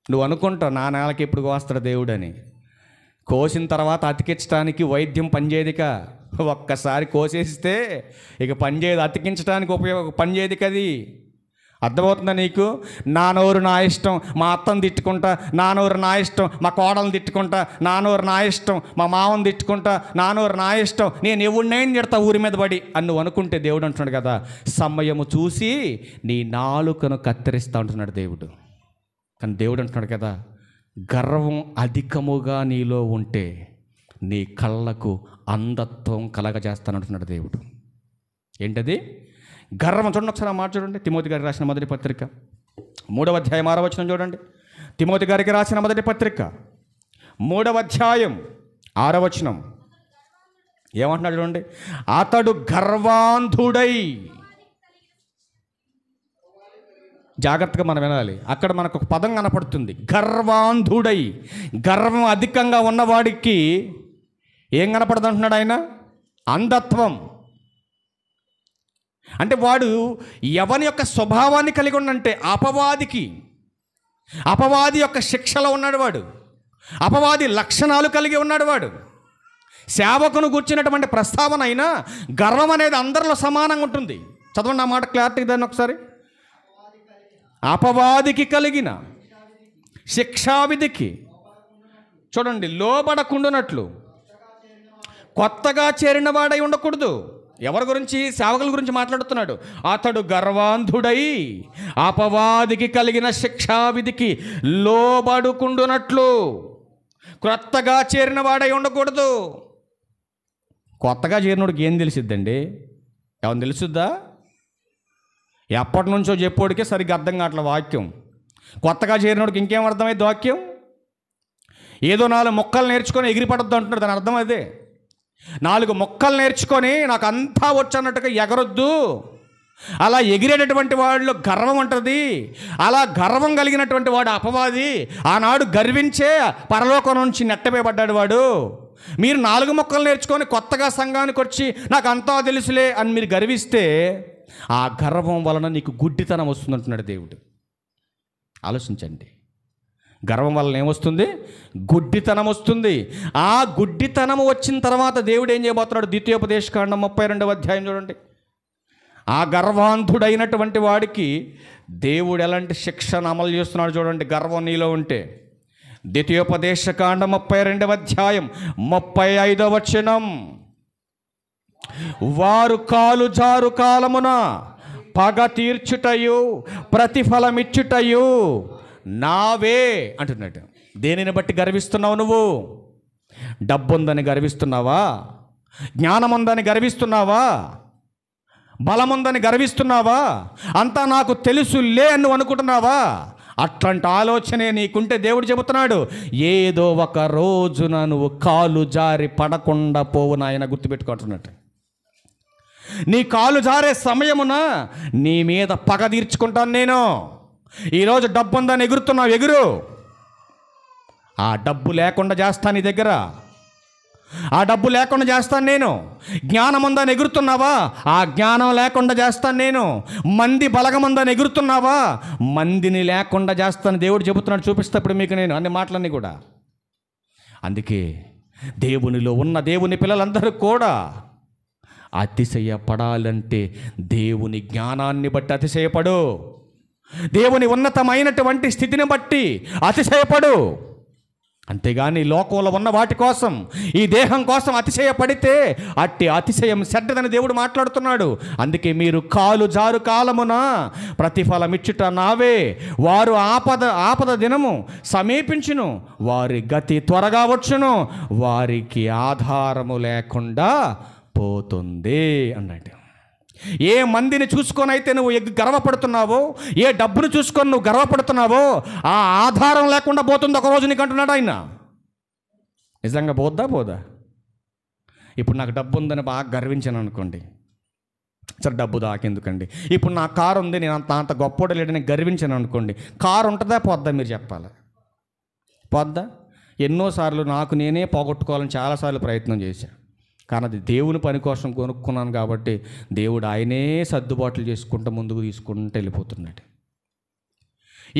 నువ్వు అనుకుంటావు నా నేలకి ఎప్పుడు కోస్తాడు దేవుడని. కోసిన తర్వాత అతికించడానికి వైద్యం పనిచేయదిక. ఒక్కసారి కోసేస్తే ఇక పనిచేయదు, అతికించడానికి పనిచేయదు కది. అర్థమవుతుందా నీకు? నా నోరు నా ఇష్టం, మా అత్తను తిట్టుకుంటా, నా నోరు నా ఇష్టం, మా కోడలను తిట్టుకుంటా, నా నోరు నా ఇష్టం, మా మామని తిట్టుకుంటా, నా నోరు నా ఇష్టం, నేను ఎవరినైనా తిడతా ఊరి మీద పడి అని నువ్వు అనుకుంటే దేవుడు అంటున్నాడు కదా, సమయము చూసి నీ నాలుకను కత్తిరిస్తా ఉంటున్నాడు దేవుడు. కానీ దేవుడు అంటున్నాడు కదా, గర్వం అధికముగా నీలో ఉంటే నీ కళ్ళకు అంధత్వం కలగజేస్తానంటున్నాడు దేవుడు. ఏంటది? గర్వం. చూడండి ఒకసారి ఆ మాట చూడండి. తిమోతి గారికి రాసిన మొదటి పత్రిక 3వ అధ్యాయం 6వ వచనం చూడండి. తిమోతి గారికి రాసిన మొదటి పత్రిక 3వ అధ్యాయం 6వ వచనం ఏమంటున్నాడు చూడండి. అతడు గర్వాంధుడై, జాగ్రత్తగా మనం వినాలి, అక్కడ మనకు ఒక పదం కనపడుతుంది, గర్వాంధుడై. గర్వం అధికంగా ఉన్నవాడికి ఏం కనపడదు అంటున్నాడు ఆయన? అంధత్వం. అంటే వాడు ఎవని యొక్క స్వభావాన్ని కలిగి ఉన్నంటే అపవాది యొక్క శిక్షలో ఉన్నాడు వాడు, అపవాది లక్షణాలు కలిగి ఉన్నాడు వాడు. సేవకును కూర్చున్నటువంటి ప్రస్తావన అయినా గర్వం అనేది అందరిలో సమానంగా ఉంటుంది. చదవండి ఆ మాట క్లారిటీ దాన్ని ఒకసారి. అపవాదికి కలిగిన శిక్షావిధికి చూడండి లోబడకుండానట్లు కొత్తగా చేరిన వాడై ఉండకూడదు. ఎవరి గురించి? సేవకుల గురించి మాట్లాడుతున్నాడు. అతడు గర్వాంధుడై అపవాదికి కలిగిన శిక్షావిధికి లోబడుకుండునట్లు కొత్తగా చేరిన వాడై ఉండకూడదు. కొత్తగా చేరినోడికి ఏం తెలిసిద్దండి? ఏమన్నా తెలుసుద్దా? ఎప్పటి నుంచో చెప్పోడికే సరిగ్గా అర్థం కావట్లే వాక్యం. కొత్తగా చేరినోడికి ఇంకేం అర్థమైంది వాక్యం? ఏదో 4 మొక్కలు నేర్చుకొని ఎగిరిపడద్దు అంటున్నాడు. దాని అర్థం అదే. 4 మొక్కలు నేర్చుకొని నాకు అంతా వచ్చు అన్నట్టుగా ఎగరొద్దు. అలా ఎగిరేటటువంటి వాళ్ళు గర్వం ఉంటుంది. అలా గర్వం కలిగినటువంటి వాడు అపవాది. ఆనాడు గర్వించే పరలోకం నుంచి నెట్టవేయబడ్డాడు వాడు. మీరు 4 మొక్కలు నేర్చుకొని కొత్తగా సంఘానికి వచ్చి నాకు అంతా తెలుసులే అని మీరు గర్విస్తే ఆ గర్వం వలన నీకు గుడ్డితనం వస్తుందంటున్నాడు దేవుడు. ఆలోచించండి. గర్వం వలన ఏమొస్తుంది? గుడ్డితనం వస్తుంది. ఆ గుడ్డితనం వచ్చిన తర్వాత దేవుడు ఏం చేయబోతున్నాడు? ద్వితీయోపదేశకాండం 32వ అధ్యాయం చూడండి. ఆ గర్వాంధుడైనటువంటి వాడికి దేవుడు ఎలాంటి శిక్షను అమలు చేస్తున్నాడు చూడండి, గర్వం నీలో ఉంటే. ద్వితీయోపదేశకాండం 32వ అధ్యాయం 35వ వచనం. వారు కాలు జారు కాలమున పగ తీర్చుటయు ప్రతిఫలమిచ్చుటయు నావే అంటున్నాడు. దేనిని బట్టి గర్విస్తున్నావు నువ్వు? డబ్బు ఉందని గర్విస్తున్నావా? జ్ఞానం ఉందని గర్విస్తున్నావా? బలముందని గర్విస్తున్నావా? అంతా నాకు తెలుసులే అని నువ్వు అనుకుంటున్నావా? అట్లాంటి ఆలోచనే నీకుంటే దేవుడు చెబుతున్నాడు, ఏదో ఒక రోజున నువ్వు కాలు జారి పడకుండా పోవు నాయన, గుర్తుపెట్టుకుంటున్నట్టు. నీ కాలు జారే సమయమున నీ మీద పగ తీర్చుకుంటాను నేను. ఈరోజు డబ్బు ఉందని ఎగురుతున్నావు, ఎగురు. ఆ డబ్బు లేకుండా చేస్తాను నీ దగ్గర. ఆ డబ్బు లేకుండా చేస్తాను నేను. జ్ఞానం ఉందని ఎగురుతున్నావా? ఆ జ్ఞానం లేకుండా చేస్తాను నేను. మంది బలగం ఉందని ఎగురుతున్నావా? మందిని లేకుండా చేస్తాను దేవుడు చెబుతున్నాడు. చూపిస్తా ఇప్పుడు మీకు నేను అన్ని మాటలన్నీ కూడా. అందుకే దేవునిలో ఉన్న దేవుని పిల్లలందరూ కూడా అతిశయపడాలంటే దేవుని జ్ఞానాన్ని బట్టి అతిశయపడు. దేవుని ఉన్నతమైనటువంటి స్థితిని బట్టి అతిశయపడు. అంతేగాని లోకంలో ఉన్న వాటి కోసం, ఈ దేహం కోసం అతిశయపడితే అట్టి అతిశయం చెడ్డదని దేవుడు మాట్లాడుతున్నాడు. అందుకే మీరు కాలు జారు కాలమున ప్రతిఫలమిచ్చుట నావే. వారు ఆపద దినము సమీపించును, వారి గతి త్వరగా వచ్చును, వారికి ఆధారము లేకుండా పోతుంది అన్నట్టు. ఏ మందిని చూసుకొని అయితే నువ్వు గర్వపడుతున్నావో, ఏ డబ్బును చూసుకొని నువ్వు గర్వపడుతున్నావో, ఆ ఆధారం లేకుండా పోతుంది ఒకరోజు నీకు అంటున్నాడు ఆయన. నిజంగా పోదా? ఇప్పుడు నాకు డబ్బు ఉందని బాగా గర్వించాను అనుకోండి, సరే డబ్బు దాకెందుకండి. ఇప్పుడు నా కారు ఉంది, నేను అంత గొప్పోడు లేడని గర్వించాను అనుకోండి, కారు ఉంటుందా పోద్దా? మీరు చెప్పాలి. పోద్దా? ఎన్నోసార్లు నాకు నేనే పోగొట్టుకోవాలని చాలాసార్లు ప్రయత్నం చేశాను. కానీ అది దేవుని పని కోసం కొనుక్కున్నాను కాబట్టి దేవుడు ఆయనే సర్దుబాట్లు చేసుకుంటూ ముందుకు తీసుకుంటూ వెళ్ళిపోతున్నాడు.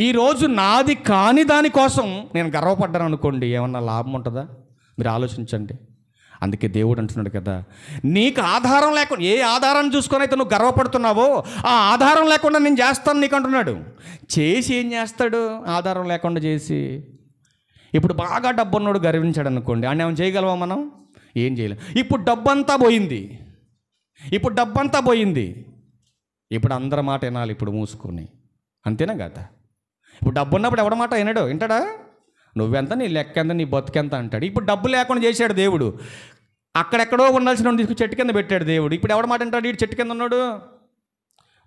ఈరోజు నాది కాని దానికోసం నేను గర్వపడ్డాను అనుకోండి, ఏమన్నా లాభం ఉంటుందా? మీరు ఆలోచించండి. అందుకే దేవుడు అంటున్నాడు కదా, నీకు ఆధారం లేకుండా, ఏ ఆధారాన్ని చూసుకొని అయితే నువ్వు గర్వపడుతున్నావో ఆ ఆధారం లేకుండా నేను చేస్తాను నీకు అంటున్నాడు. చేసి ఏం చేస్తాడు? ఆధారం లేకుండా చేసి. ఇప్పుడు బాగా డబ్బు ఉన్నోడు గర్వించాడు అనుకోండి, ఆయన ఏమైనా చేయగలవా మనం? ఏం చేయలేం. ఇప్పుడు డబ్బంతా పోయింది. ఇప్పుడు అందరి మాట వినాలి ఇప్పుడు మూసుకొని, అంతేనా కదా? ఇప్పుడు డబ్బు ఉన్నప్పుడు ఎవడ మాట వింటాడా? నువ్వెంత, నీ లెక్క ఎంత, నీ బతుకెంత అంటాడు. ఇప్పుడు డబ్బు లేకుండా చేశాడు దేవుడు. అక్కడెక్కడో ఉండాల్సిన తీసుకు చెట్టు కింద పెట్టాడు దేవుడు. ఇప్పుడు ఎవడ మాట వింటాడు? ఇటు చెట్టు కింద ఉన్నాడు.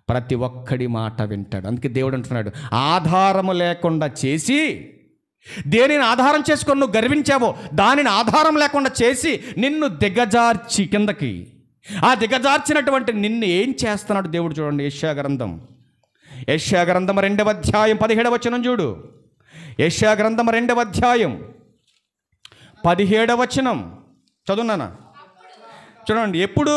ప్రతి ఒక్కడి మాట వింటాడు. అందుకే దేవుడు అంటున్నాడు, ఆధారము లేకుండా చేసి, దేనిని ఆధారం చేసుకొని నువ్వు గర్వించావో దానిని ఆధారం లేకుండా చేసి నిన్ను దిగజార్చి కిందకి, ఆ దిగజార్చినటువంటి నిన్ను ఏం చేస్తున్నాడు దేవుడు చూడండి. యెషయా గ్రంథం 2వ అధ్యాయం 17వ వచనం చూడు. యెషయా గ్రంథం 2వ అధ్యాయం 17వ వచనం చదువునానా? చూడండి. ఎప్పుడు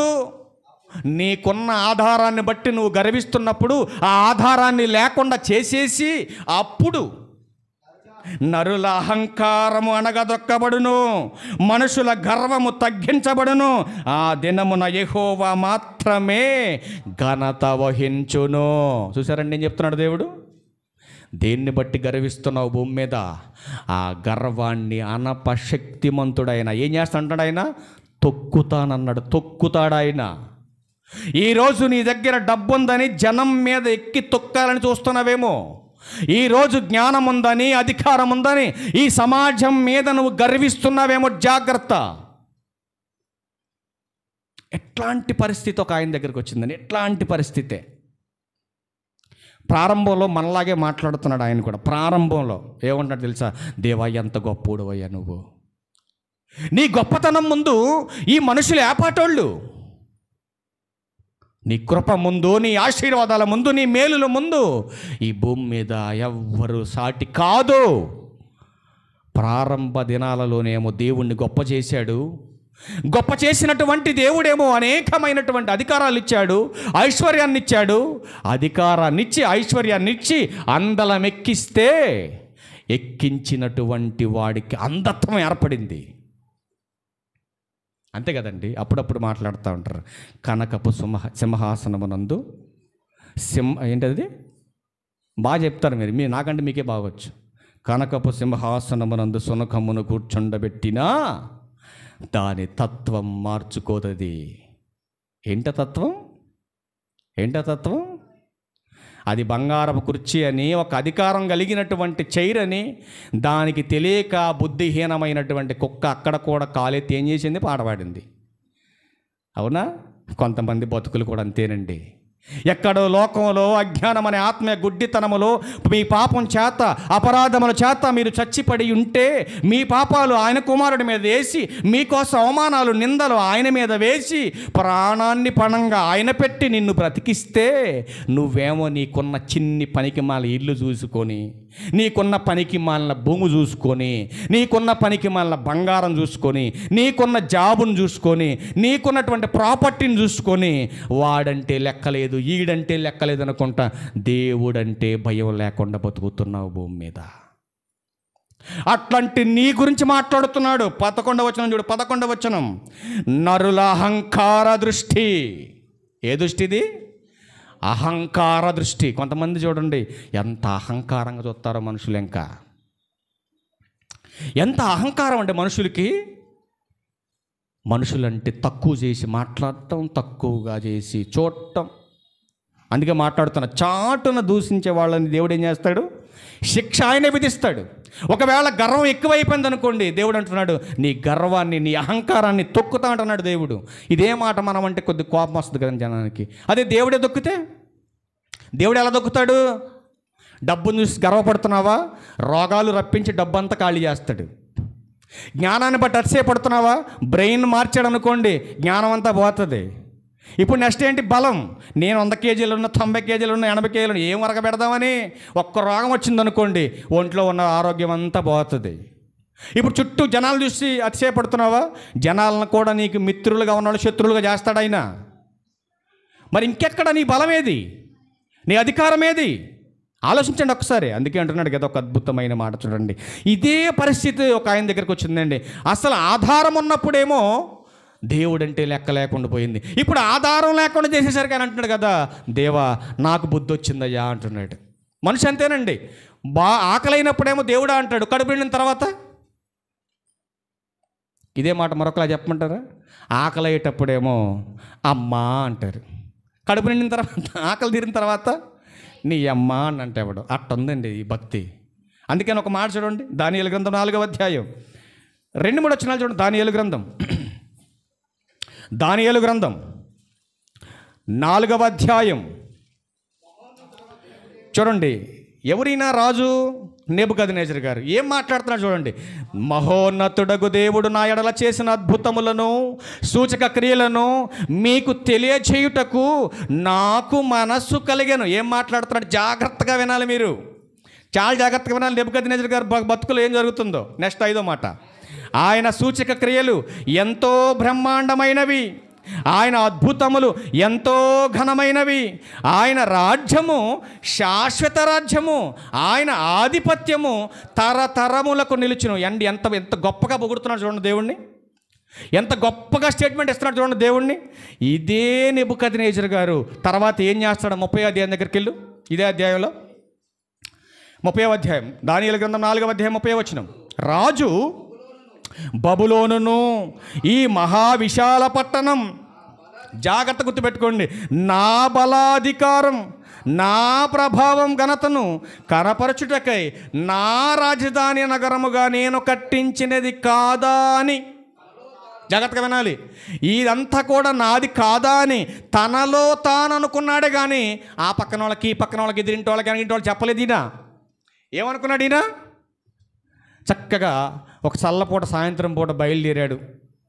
నీకున్న ఆధారాన్ని బట్టి నువ్వు గర్విస్తున్నప్పుడు ఆ ఆధారాన్ని లేకుండా చేసేసి అప్పుడు నరుల అహంకారము అణగదొక్కబడును, మనుషుల గర్వము తగ్గించబడును. ఆ దినమున యెహోవా మాత్రమే ఘనత వహించును. చూసారండి నేను చెప్తున్నాడు దేవుడు. దేన్ని బట్టి గర్విస్తున్నావు భూమి మీద? ఆ గర్వాన్ని అనపశక్తిమంతుడైన ఏం చేస్తాడు ఆయన? తొక్కుతానన్నాడు. తొక్కుతాడు ఆయన. ఈరోజు నీ దగ్గర డబ్బు ఉందని జనం మీద ఎక్కి తొక్కాలని చూస్తున్నావేమో. ఈరోజు జ్ఞానం ఉందని, అధికారం ఉందని ఈ సమాజం మీద నువ్వు గర్విస్తున్నావేమో. జాగ్రత్త. ఎట్లాంటి పరిస్థితి ఒక ఆయన దగ్గరికి వచ్చిందని, ఎట్లాంటి పరిస్థితే. ప్రారంభంలో మనలాగే మాట్లాడుతున్నాడు ఆయన కూడా. ప్రారంభంలో ఏమంటాడు తెలుసా? దేవా ఎంత గొప్పోడు అయ్యా నువ్వు, నీ గొప్పతనం ముందు ఈ మనుషులు ఏపాటోళ్ళు, నీ కృప ముందు, నీ ఆశీర్వాదాల ముందు, నీ మేలుల ముందు ఈ భూమి మీద ఎవ్వరు సాటి కాదు. ప్రారంభ దినాలలోనేమో దేవుణ్ణి గొప్ప చేశాడు. గొప్ప చేసినటువంటి దేవుడేమో అనేకమైనటువంటి అధికారాలు ఇచ్చాడు, ఐశ్వర్యాన్ని ఇచ్చాడు. అధికారాన్నిచ్చి ఐశ్వర్యాన్నిచ్చి అందలం ఎక్కిస్తే ఎక్కించినటువంటి వాడికి అంధత్వం ఏర్పడింది. అంతే కదండి. అప్పుడప్పుడు మాట్లాడుతూ ఉంటారు, కనకపు సింహాసనమునందు ఏంటది బాగా చెప్తారు మీరు నాకంటే మీకే బాగొచ్చు. కనకపు సింహాసనమునందు సునకమును కూర్చుండబెట్టినా దాని తత్వం మార్చుకోదది. ఏంట తత్వం? అది బంగారపు కుర్చీ అని, ఒక అధికారం కలిగినటువంటి చైర్ అని, దానికి తెలియక బుద్ధిహీనమైనటువంటి కుక్క అక్కడ కూడా కాలెత్తి ఏం చేసింది? పాడబడింది. అవునా? కొంతమంది బతుకులు కూడా అంతేనండి. ఎక్కడో లోకంలో అజ్ఞానం అనే ఆత్మీయ గుడ్డితనములో మీ పాపం చేత, అపరాధముల చేత మీరు చచ్చిపడి ఉంటే, మీ పాపాలు ఆయన కుమారుడి మీద వేసి, మీకోసం అవమానాలు నిందలు ఆయన మీద వేసి, ప్రాణాన్ని పణంగా ఆయన పెట్టి నిన్ను బ్రతికిస్తే, నువ్వేమో నీకున్న చిన్ని పనికిమాల ఇల్లు చూసుకొని, నీకున్న పనికి మాలిన భూమి చూసుకొని, నీకున్న పనికి మాలిన బంగారం చూసుకొని, నీకున్న జాబును చూసుకొని, నీకున్నటువంటి ప్రాపర్టీని చూసుకొని, వాడంటే లెక్కలేదు, ఈడంటే లెక్కలేదు అనుకుంటా దేవుడంటే భయం లేకుండా బతుకుతున్నావు భూమి మీద. అట్లాంటి నీ గురించి మాట్లాడుతున్నాడు. 11వ వచనం చూడు. 11వ వచనం, నరుల అహంకార దృష్టి. ఏ దృష్టిది? అహంకార దృష్టి. కొంతమంది చూడండి ఎంత అహంకారంగా చూస్తారో మనుషులు. ఇంకా ఎంత అహంకారం అంటే మనుషులకి, మనుషులంటే తక్కువ చేసి మాట్లాడటం, తక్కువగా చేసి చూడటం. అందుకే మాట్లాడుతున్నా, చాటున దూషించే వాళ్ళని దేవుడు ఏం చేస్తాడు? శిక్ష ఆయనే విధిస్తాడు. ఒకవేళ గర్వం ఎక్కువైపోయింది అనుకోండి, దేవుడు అంటున్నాడు నీ గర్వాన్ని, నీ అహంకారాన్ని తొక్కుతా అంటున్నాడు దేవుడు. ఇదే మాట మనం అంటే కొద్ది కోపం వస్తుంది కదా జనానికి. అదే దేవుడే దొక్కితే, దేవుడు ఎలా దొక్కుతాడు? డబ్బును చూసి గర్వపడుతున్నావా? రోగాలు రప్పించి డబ్బంతా ఖాళీ చేస్తాడు. జ్ఞానాన్ని బట్టి అతిశయపడుతున్నావా? బ్రెయిన్ మార్చాడు అనుకోండి, జ్ఞానం అంతా పోతుంది. ఇప్పుడు నెక్స్ట్ ఏంటి? బలం. నేను 100 కేజీలు ఉన్న, 90 కేజీలు ఉన్న, 80 కేజీలు ఏం వరక పెడదామని ఒక్క రోగం వచ్చిందనుకోండి, ఒంట్లో ఉన్న ఆరోగ్యం అంతా పోతుంది. ఇప్పుడు చుట్టూ జనాలు చూసి అతిశయపడుతున్నావా? జనాలను కూడా నీకు మిత్రులుగా ఉన్నవాళ్ళు శత్రువులుగా చేస్తాడు ఆయన. మరి ఇంకెక్కడ నీ బలం ఏది? నీ అధికారం ఏది? ఆలోచించండి ఒకసారి. అందుకే అంటున్నాడు కదా ఒక అద్భుతమైన మాట చూడండి. ఇదే పరిస్థితి ఒక ఆయన దగ్గరికి వచ్చిందండి. అసలు ఆధారం ఉన్నప్పుడేమో దేవుడంటే లెక్క లేకుండా పోయింది. ఇప్పుడు ఆధారం లేకుండా చేసేసరికి ఆయన అంటున్నాడు కదా, దేవా నాకు బుద్ధి వచ్చిందయ్యా అంటున్నాడు. మనిషి అంతేనండి. ఆకలైనప్పుడేమో దేవుడా అంటాడు, కడుపు నిండిన తర్వాత ఇదే మాట మరొకలా చెప్పమంటారా? ఆకలయ్యేటప్పుడేమో అమ్మా అంటారు, కడుపు నిండిన తర్వాత, ఆకలి తీరిన తర్వాత నీ అమ్మ అని అంటే ఎవడు. అట్టుందండి ఈ భక్తి. అందుకని ఒక మాట చూడండి, దానియేలు గ్రంథం 4వ అధ్యాయం 2-3 వచనాలు చూడండి. దానియేలు గ్రంథం 4వ అధ్యాయం చూడండి. ఎవరైనా రాజు నెబుకద్నెజరు గారు ఏం మాట్లాడుతున్నారు చూడండి. మహోన్నతుడగు దేవుడు నా ఎడల చేసిన అద్భుతములను, సూచక క్రియలను మీకు తెలియచేయుటకు నాకు మనస్సు కలిగాను. ఏం మాట్లాడుతున్నాడు? జాగ్రత్తగా వినాలి మీరు, చాలా జాగ్రత్తగా వినాలి. నెబుకద్నెజరు గారు బతుకులో ఏం జరుగుతుందో. నెక్స్ట్ 5వ మాట, ఆయన సూచక క్రియలు ఎంతో బ్రహ్మాండమైనవి, ఆయన అద్భుతములు ఎంతో ఘనమైనవి, ఆయన రాజ్యము శాశ్వత రాజ్యము, ఆయన ఆధిపత్యము తరతరములకు నిలుచును. ఎంత గొప్పగా పొగుడుతున్నాడు చూడండి దేవుణ్ణి, ఎంత గొప్పగా స్టేట్మెంట్ ఇస్తున్నాడు చూడండి దేవుణ్ణి. ఇదే నెబుకద్నెజరు గారు తర్వాత ఏం చేస్తాడు? 30వ అధ్యాయం దగ్గరికి వెళ్ళు. ఇదే అధ్యాయంలో 30వ అధ్యాయం, దానియేలు గ్రంథం 4వ అధ్యాయం 30వ వచనం, రాజు బబులోనును ఈ మహావిశాల పట్టణం, జాగ్రత్త గుర్తుపెట్టుకోండి, నా బలాధికారం, నా ప్రభావం ఘనతను కనపరచుటకై నా రాజధాని నగరముగా నేను కట్టించినది కాదా అని జాగ్రత్తగా వినాలి. ఇదంతా కూడా నాది కాదా అని తనలో తాను అనుకున్నాడే కానీ ఆ పక్కన వాళ్ళకి, ఈ పక్కన వాళ్ళకి, ఎదిరింటి వాళ్ళకి, ఇంటి వాళ్ళు చెప్పలేదు. ఈయన ఏమనుకున్నాడు? ఈయన చక్కగా ఒక చల్లపూట సాయంత్రం పూట బయలుదేరాడు.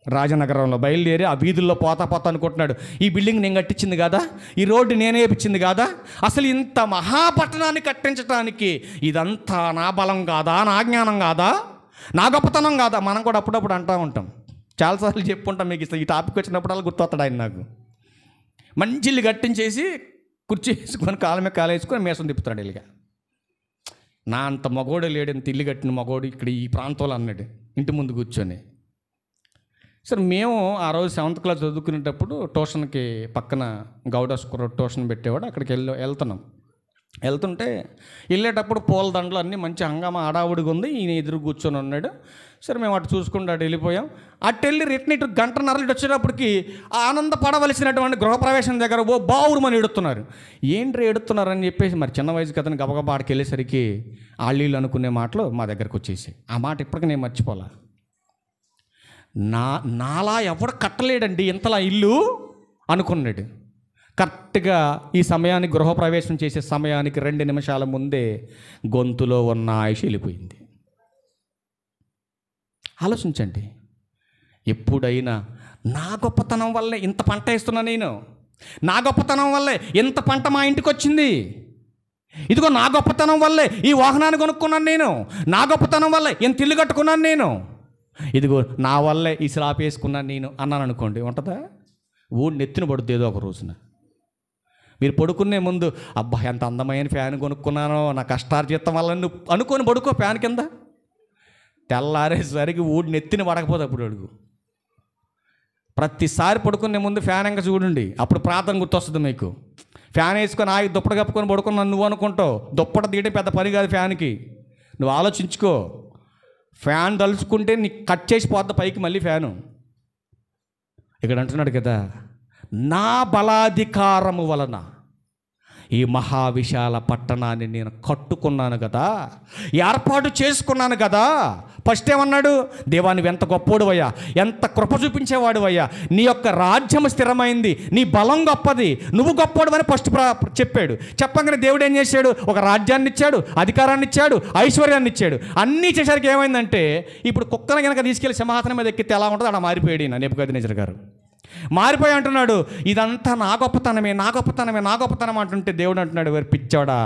రాజనగరంలో బయలుదేరి ఆ వీధుల్లో పోతా అనుకుంటున్నాడు, ఈ బిల్డింగ్ నేను కట్టించింది కాదా, ఈ రోడ్డు నేనే వేయించింది కాదా, అసలు ఇంత మహాపట్టణాన్ని కట్టించడానికి ఇదంతా నా బలం కాదా, నా జ్ఞానం కాదా, నా గొప్పతనం కాదా? మనం కూడా అప్పుడప్పుడు అంటూ ఉంటాం. చాలాసార్లు చెప్పుకుంటాం. మీకు ఈ టాపిక్ వచ్చినప్పుడు గుర్తొస్తాడు ఆయన. నాకు మంచి ఇల్లు కట్టించేసి కుర్చీ వేసుకొని కాళ్ళ మీద కాలు వేసుకొని మేసం తిప్పుతాడు. ఇలాగా నా అంత మగోడు లేడు, ఇంత ఇల్లు కట్టిన మగోడు ఇక్కడ ఈ ప్రాంతంలో అన్నాడు ఇంటి ముందు కూర్చొని. సరే, మేము ఆ రోజు 7th క్లాస్ చదువుకునేటప్పుడు ట్యూషన్కి పక్కన గౌడ స్కూల్ ట్యూషన్ పెట్టేవాడు. అక్కడికి వెళ్తుంటే వెళ్ళేటప్పుడు పూలదండలు అన్నీ మంచి హంగామా ఆడావుడిగా ఉంది. ఈయన ఎదురు కూర్చొని ఉన్నాడు. సరే, మేము అటు చూసుకుంటూ అటు వెళ్ళిపోయాం. అటు వెళ్ళి రిటర్న్ ఇటు 1:30 వచ్చేటప్పటికి ఆనందపడవలసినటువంటి గృహప్రవేశం దగ్గర బావురుమని ఎడుతున్నారు. ఏంటి ఎడుతున్నారని చెప్పేసి మరి చిన్న వయసు కథని గబగబా ఆడికి వెళ్ళేసరికి ఆళ్ళీళ్ళు అనుకునే మాటలు మా దగ్గరకు వచ్చేసి, ఆ మాట ఇప్పటికీ నేను మర్చిపోలా. నాలా ఎవడు కట్టలేడండి ఇంతలా ఇల్లు అనుకున్నాడు. కరెక్ట్గా ఈ సమయానికి గృహప్రవేశం చేసే సమయానికి 2 నిమిషాల ముందే గొంతులో ఉన్న ఆయుష్ వెళ్ళిపోయింది. ఆలోచించండి. ఎప్పుడైనా నా గొప్పతనం వల్లే ఇంత పంట వేస్తున్నా నేను, నా గొప్పతనం వల్లే ఇంత పంట మా ఇంటికి వచ్చింది, ఇదిగో నా గొప్పతనం వల్లే ఈ వాహనాన్ని కొనుక్కున్నాను నేను, నా గొప్పతనం వల్లే ఇంత ఇల్లు కట్టుకున్నాను నేను, ఇదిగో నా వల్లే ఈ స్లాప్ వేసుకున్నాను నేను అన్నాను అనుకోండి, ఉంటుందా? ఊడి నెత్తిన పడుతుంది ఏదో ఒక రోజున. మీరు పడుకునే ముందు అబ్బా ఎంత అందమైన ఫ్యాన్ కొనుక్కున్నానో, నా కష్టార్జితం వల్ల అనుకొని పడుకో ఫ్యాన్ కింద. తెల్లారేసరికి ఊడి నెత్తిన పడకపోతే అప్పుడు అడుగు. ప్రతిసారి పడుకునే ముందు ఫ్యాన్ ఇంకా చూడండి, అప్పుడు ప్రార్థన గుర్తొస్తుంది మీకు. ఫ్యాన్ వేసుకొని ఆగి దుప్పట కప్పుకొని పడుకున్నాను నువ్వు అనుకుంటావు. దుప్పట తీయడం పెద్ద పని కాదు ఫ్యాన్కి. నువ్వు ఆలోచించుకో. ఫ్యాన్ తలుచుకుంటే నీకు కట్ చేసి పోద్ది పైకి మళ్ళీ ఫ్యాను. ఇక్కడ అంటున్నాడు కదా, నా బలాధికారము వలన ఈ మహావిశాల పట్టణాన్ని నేను కట్టుకున్నాను కదా, ఏర్పాటు చేసుకున్నాను కదా. ఫస్ట్ ఏమన్నాడు? దేవా నువ్వు ఎంత గొప్పోడువయ్యా, ఎంత కృప చూపించేవాడువయ్యా, నీ యొక్క రాజ్యం స్థిరమైంది, నీ బలం గొప్పది, నువ్వు గొప్పోడు అని ఫస్ట్ చెప్పాడు. చెప్పగానే దేవుడు ఏం చేశాడు? ఒక రాజ్యాన్ని ఇచ్చాడు, అధికారాన్ని ఇచ్చాడు, ఐశ్వర్యాన్ని ఇచ్చాడు. అన్నీ చేసరికి ఏమైందంటే ఇప్పుడు కుక్కను కనుక తీసుకెళ్ళి సింహాసనం మీద ఎక్కితే ఎలా ఉంటుందో అలా మారిపోయాడు నెబుకద్నెజర్ గారు. మారిపోయి అంటున్నాడు, ఇదంతా నా గొప్పతనమే, నా గొప్పతనమే, నా గొప్పతనం అంటుంటే దేవుడు అంటున్నాడు, వారు పిచ్చోడా,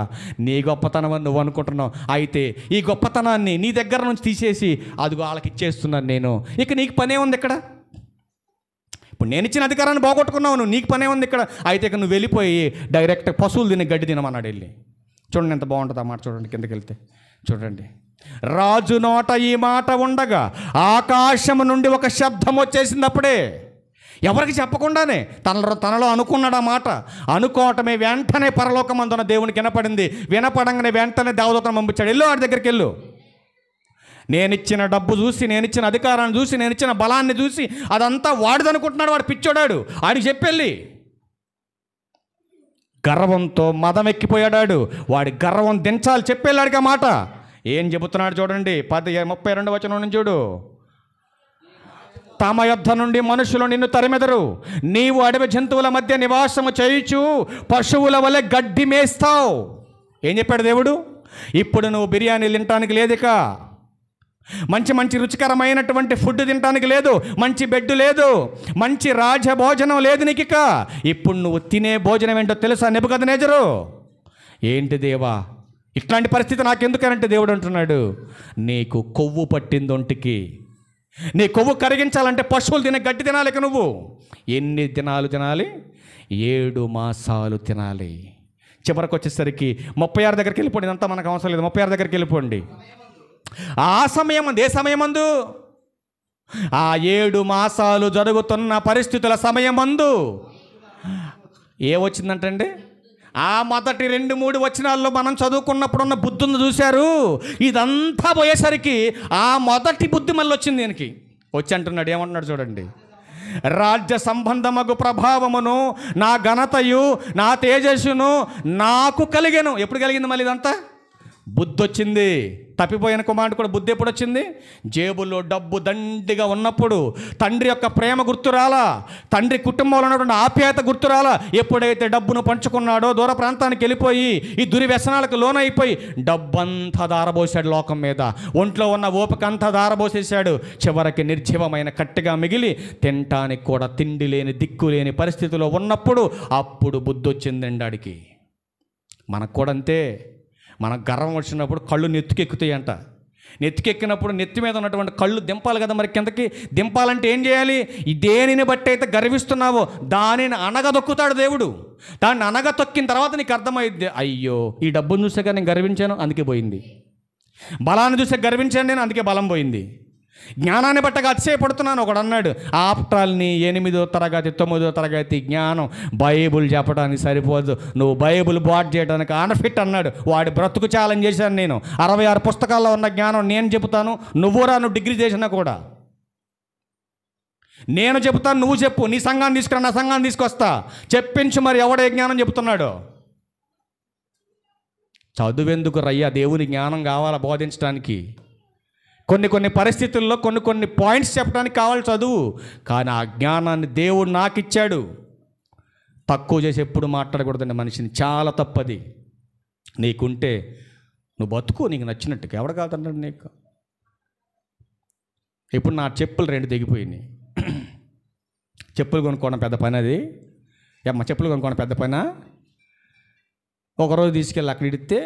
నీ గొప్పతనం అని నువ్వు అనుకుంటున్నావు, అయితే ఈ గొప్పతనాన్ని నీ దగ్గర నుంచి తీసేసి అది వాళ్ళకి ఇచ్చేస్తున్నాను నేను. ఇక నీకు పనే ఉంది ఇక్కడ. ఇప్పుడు నేను ఇచ్చిన అధికారాన్ని బాగొట్టుకున్నావు నువ్వు, నీకు పనే ఉంది ఇక్కడ. అయితే ఇక నువ్వు వెళ్ళిపోయి డైరెక్ట్ పశువులు తిని గడ్డి తినమన్నాడు వెళ్ళి. చూడండి ఎంత బాగుంటుంది ఆ మాట. చూడండి కిందకి వెళ్తే చూడండి, రాజు నోట ఈ మాట ఉండగా ఆకాశము నుండి ఒక శబ్దం వచ్చేసినప్పుడే, ఎవరికి చెప్పకుండానే తనలో అనుకున్నాడు ఆ మాట. అనుకోవటమే వెంటనే పరలోకమందున దేవునికి వినపడింది. వినపడంగానే వెంటనే దేవదూతను పంపించాడు, వెళ్ళు వాడి దగ్గరికి వెళ్ళు. నేనిచ్చిన డబ్బు చూసి, నేనిచ్చిన అధికారాన్ని చూసి, నేనిచ్చిన బలాన్ని చూసి అదంతా వాడిదనుకుంటున్నాడు వాడు, పిచ్చోడాడు. ఆడికి చెప్పెళ్ళి. గర్వంతో మదం ఎక్కిపోయాడాడు. వాడి గర్వం దించాలి, చెప్పేళ్ళాడికి ఆ మాట. ఏం చెబుతున్నాడు చూడండి, 32వ వచనం నుంచి చూడు. తమ యొద్ద నుండి మనుషులు నిన్ను తరిమెదరు, నీవు అడవి జంతువుల మధ్య నివాసము చేయుచు పశువుల వలె గడ్డి మేస్తావు. ఏం చెప్పాడు దేవుడు? ఇప్పుడు నువ్వు బిర్యానీలు తినటానికి లేదిక, మంచి రుచికరమైనటువంటి ఫుడ్ తినటానికి లేదు, మంచి బెడ్ లేదు, మంచి రాజభోజనం లేదు నీకు ఇక. ఇప్పుడు నువ్వు తినే భోజనం ఏంటో తెలుసా నెబుకద్నెజరు? ఏంటి దేవా ఇట్లాంటి పరిస్థితి నాకెందుకనంటే దేవుడు అంటున్నాడు, నీకు కొవ్వు పట్టింది ఒంటికి, నీ కొవ్వు కరిగించాలంటే పశువులు తినే గడ్డి తినాలి. ఇక నువ్వు ఎన్ని దినాలు తినాలి? 7 మాసాలు తినాలి. చివరికి వచ్చేసరికి 36 దగ్గరికి వెళ్ళిపోండి. ఇదంతా మనకు అవసరం లేదు, 36 దగ్గరికి వెళ్ళిపోండి. ఆ సమయం ఏ సమయమందు? ఆ 7 మాసాలు జరుగుతున్న పరిస్థితుల సమయమందు వచ్చిందంటండి? ఆ మొదటి 2-3 వచనాల్లో మనం చదువుకున్నప్పుడు ఉన్న బుద్ధిని చూశారు. ఇదంతా పోయేసరికి ఆ మొదటి బుద్ధి మళ్ళీ వచ్చింది దీనికి. వచ్చి అంటున్నాడు, ఏమంటున్నాడు చూడండి, రాజ్య సంబంధమగు ప్రభావమును, నా ఘనతయు, నా తేజస్సును నాకు కలిగెను. ఎప్పుడు కలిగింది మళ్ళీ ఇదంతా? బుద్ధి వచ్చింది. తప్పిపోయిన కుమారుడు కూడా బుద్ధి ఎప్పుడు వచ్చింది? జేబులో డబ్బు దండిగా ఉన్నప్పుడు. తండ్రి యొక్క ప్రేమ గుర్తురాలా, తండ్రి కుటుంబంలో ఉన్నటువంటి ఆప్యాయత గుర్తురాలా. ఎప్పుడైతే డబ్బును పంచుకున్నాడో దూర ప్రాంతానికి వెళ్ళిపోయి ఈ దుర్వ్యసనాలకు లోనైపోయి డబ్బంతా దారబోసాడు లోకం మీద. ఒంట్లో ఉన్న ఓపిక అంతా దారబోసేశాడు. చివరికి నిర్జీవమైన కట్టెగా మిగిలి తినటానికి కూడా తిండి లేని దిక్కు లేని పరిస్థితిలో ఉన్నప్పుడు అప్పుడు బుద్ధి వచ్చిందండి ఆడికి. మనకు కూడా అంతే. మనకు గర్వం వచ్చినప్పుడు కళ్ళు నెత్తికెక్కుతాయి అంట. నెత్తికెక్కినప్పుడు నెత్తి మీద ఉన్నటువంటి కళ్ళు దింపాలి కదా. మరి కిందకి దింపాలంటే ఏం చేయాలి? ఈ దేనిని బట్టి అయితే గర్విస్తున్నావో దానిని అనగదొక్కుతాడు దేవుడు. దాన్ని అనగతొక్కిన తర్వాత నీకు అర్థమైద్ది, అయ్యో ఈ డబ్బును చూసాక నేను గర్వించాను అందుకే పోయింది, బలాన్ని చూసే గర్వించాను నేను అందుకే బలం పోయింది, జ్ఞానాన్ని బట్టగా అతిశయపడుతున్నాను. ఒకడు అన్నాడు, ఆప్టాల్ని 8వ తరగతి 9వ తరగతి జ్ఞానం బైబుల్ చెప్పడానికి సరిపోదు, నువ్వు బైబుల్ బాట్ చేయడానికి అన్ఫిట్ అన్నాడు. వాడి బ్రతుకు ఛాలెంజ్ చేశాను నేను. 66 పుస్తకాల్లో ఉన్న జ్ఞానం నేను చెబుతాను, నువ్వు డిగ్రీ చేసినా కూడా నేను చెబుతాను, నువ్వు చెప్పు. నీ సంఘాన్ని తీసుకురా, నా సంఘాన్ని తీసుకొస్తా, చెప్పించు. మరి ఎవడే జ్ఞానం చెబుతున్నాడు? చదువెందుకు రయ్యా? దేవుని జ్ఞానం కావాలా బోధించడానికి? కొన్ని పరిస్థితుల్లో కొన్ని పాయింట్స్ చెప్పడానికి కావాలి చదువు. కానీ ఆ జ్ఞానాన్ని దేవుడు నాకు ఇచ్చాడు. తక్కువ చేసి ఎప్పుడు మాట్లాడకూడదండి మనిషిని, చాలా తప్పది. నీకుంటే నువ్వు బతుకు నీకు నచ్చినట్టుగా, ఎవడ కాదంటాడు నీకు. ఇప్పుడు నా చెప్పులు 2 తెగిపోయినాయి. చెప్పులు కొనుక్కోవడం పెద్ద పని అది. చెప్పులు కొనుక్కోవడం పెద్ద పనా? ఒకరోజు తీసుకెళ్ళి అక్కడ ఇడితే,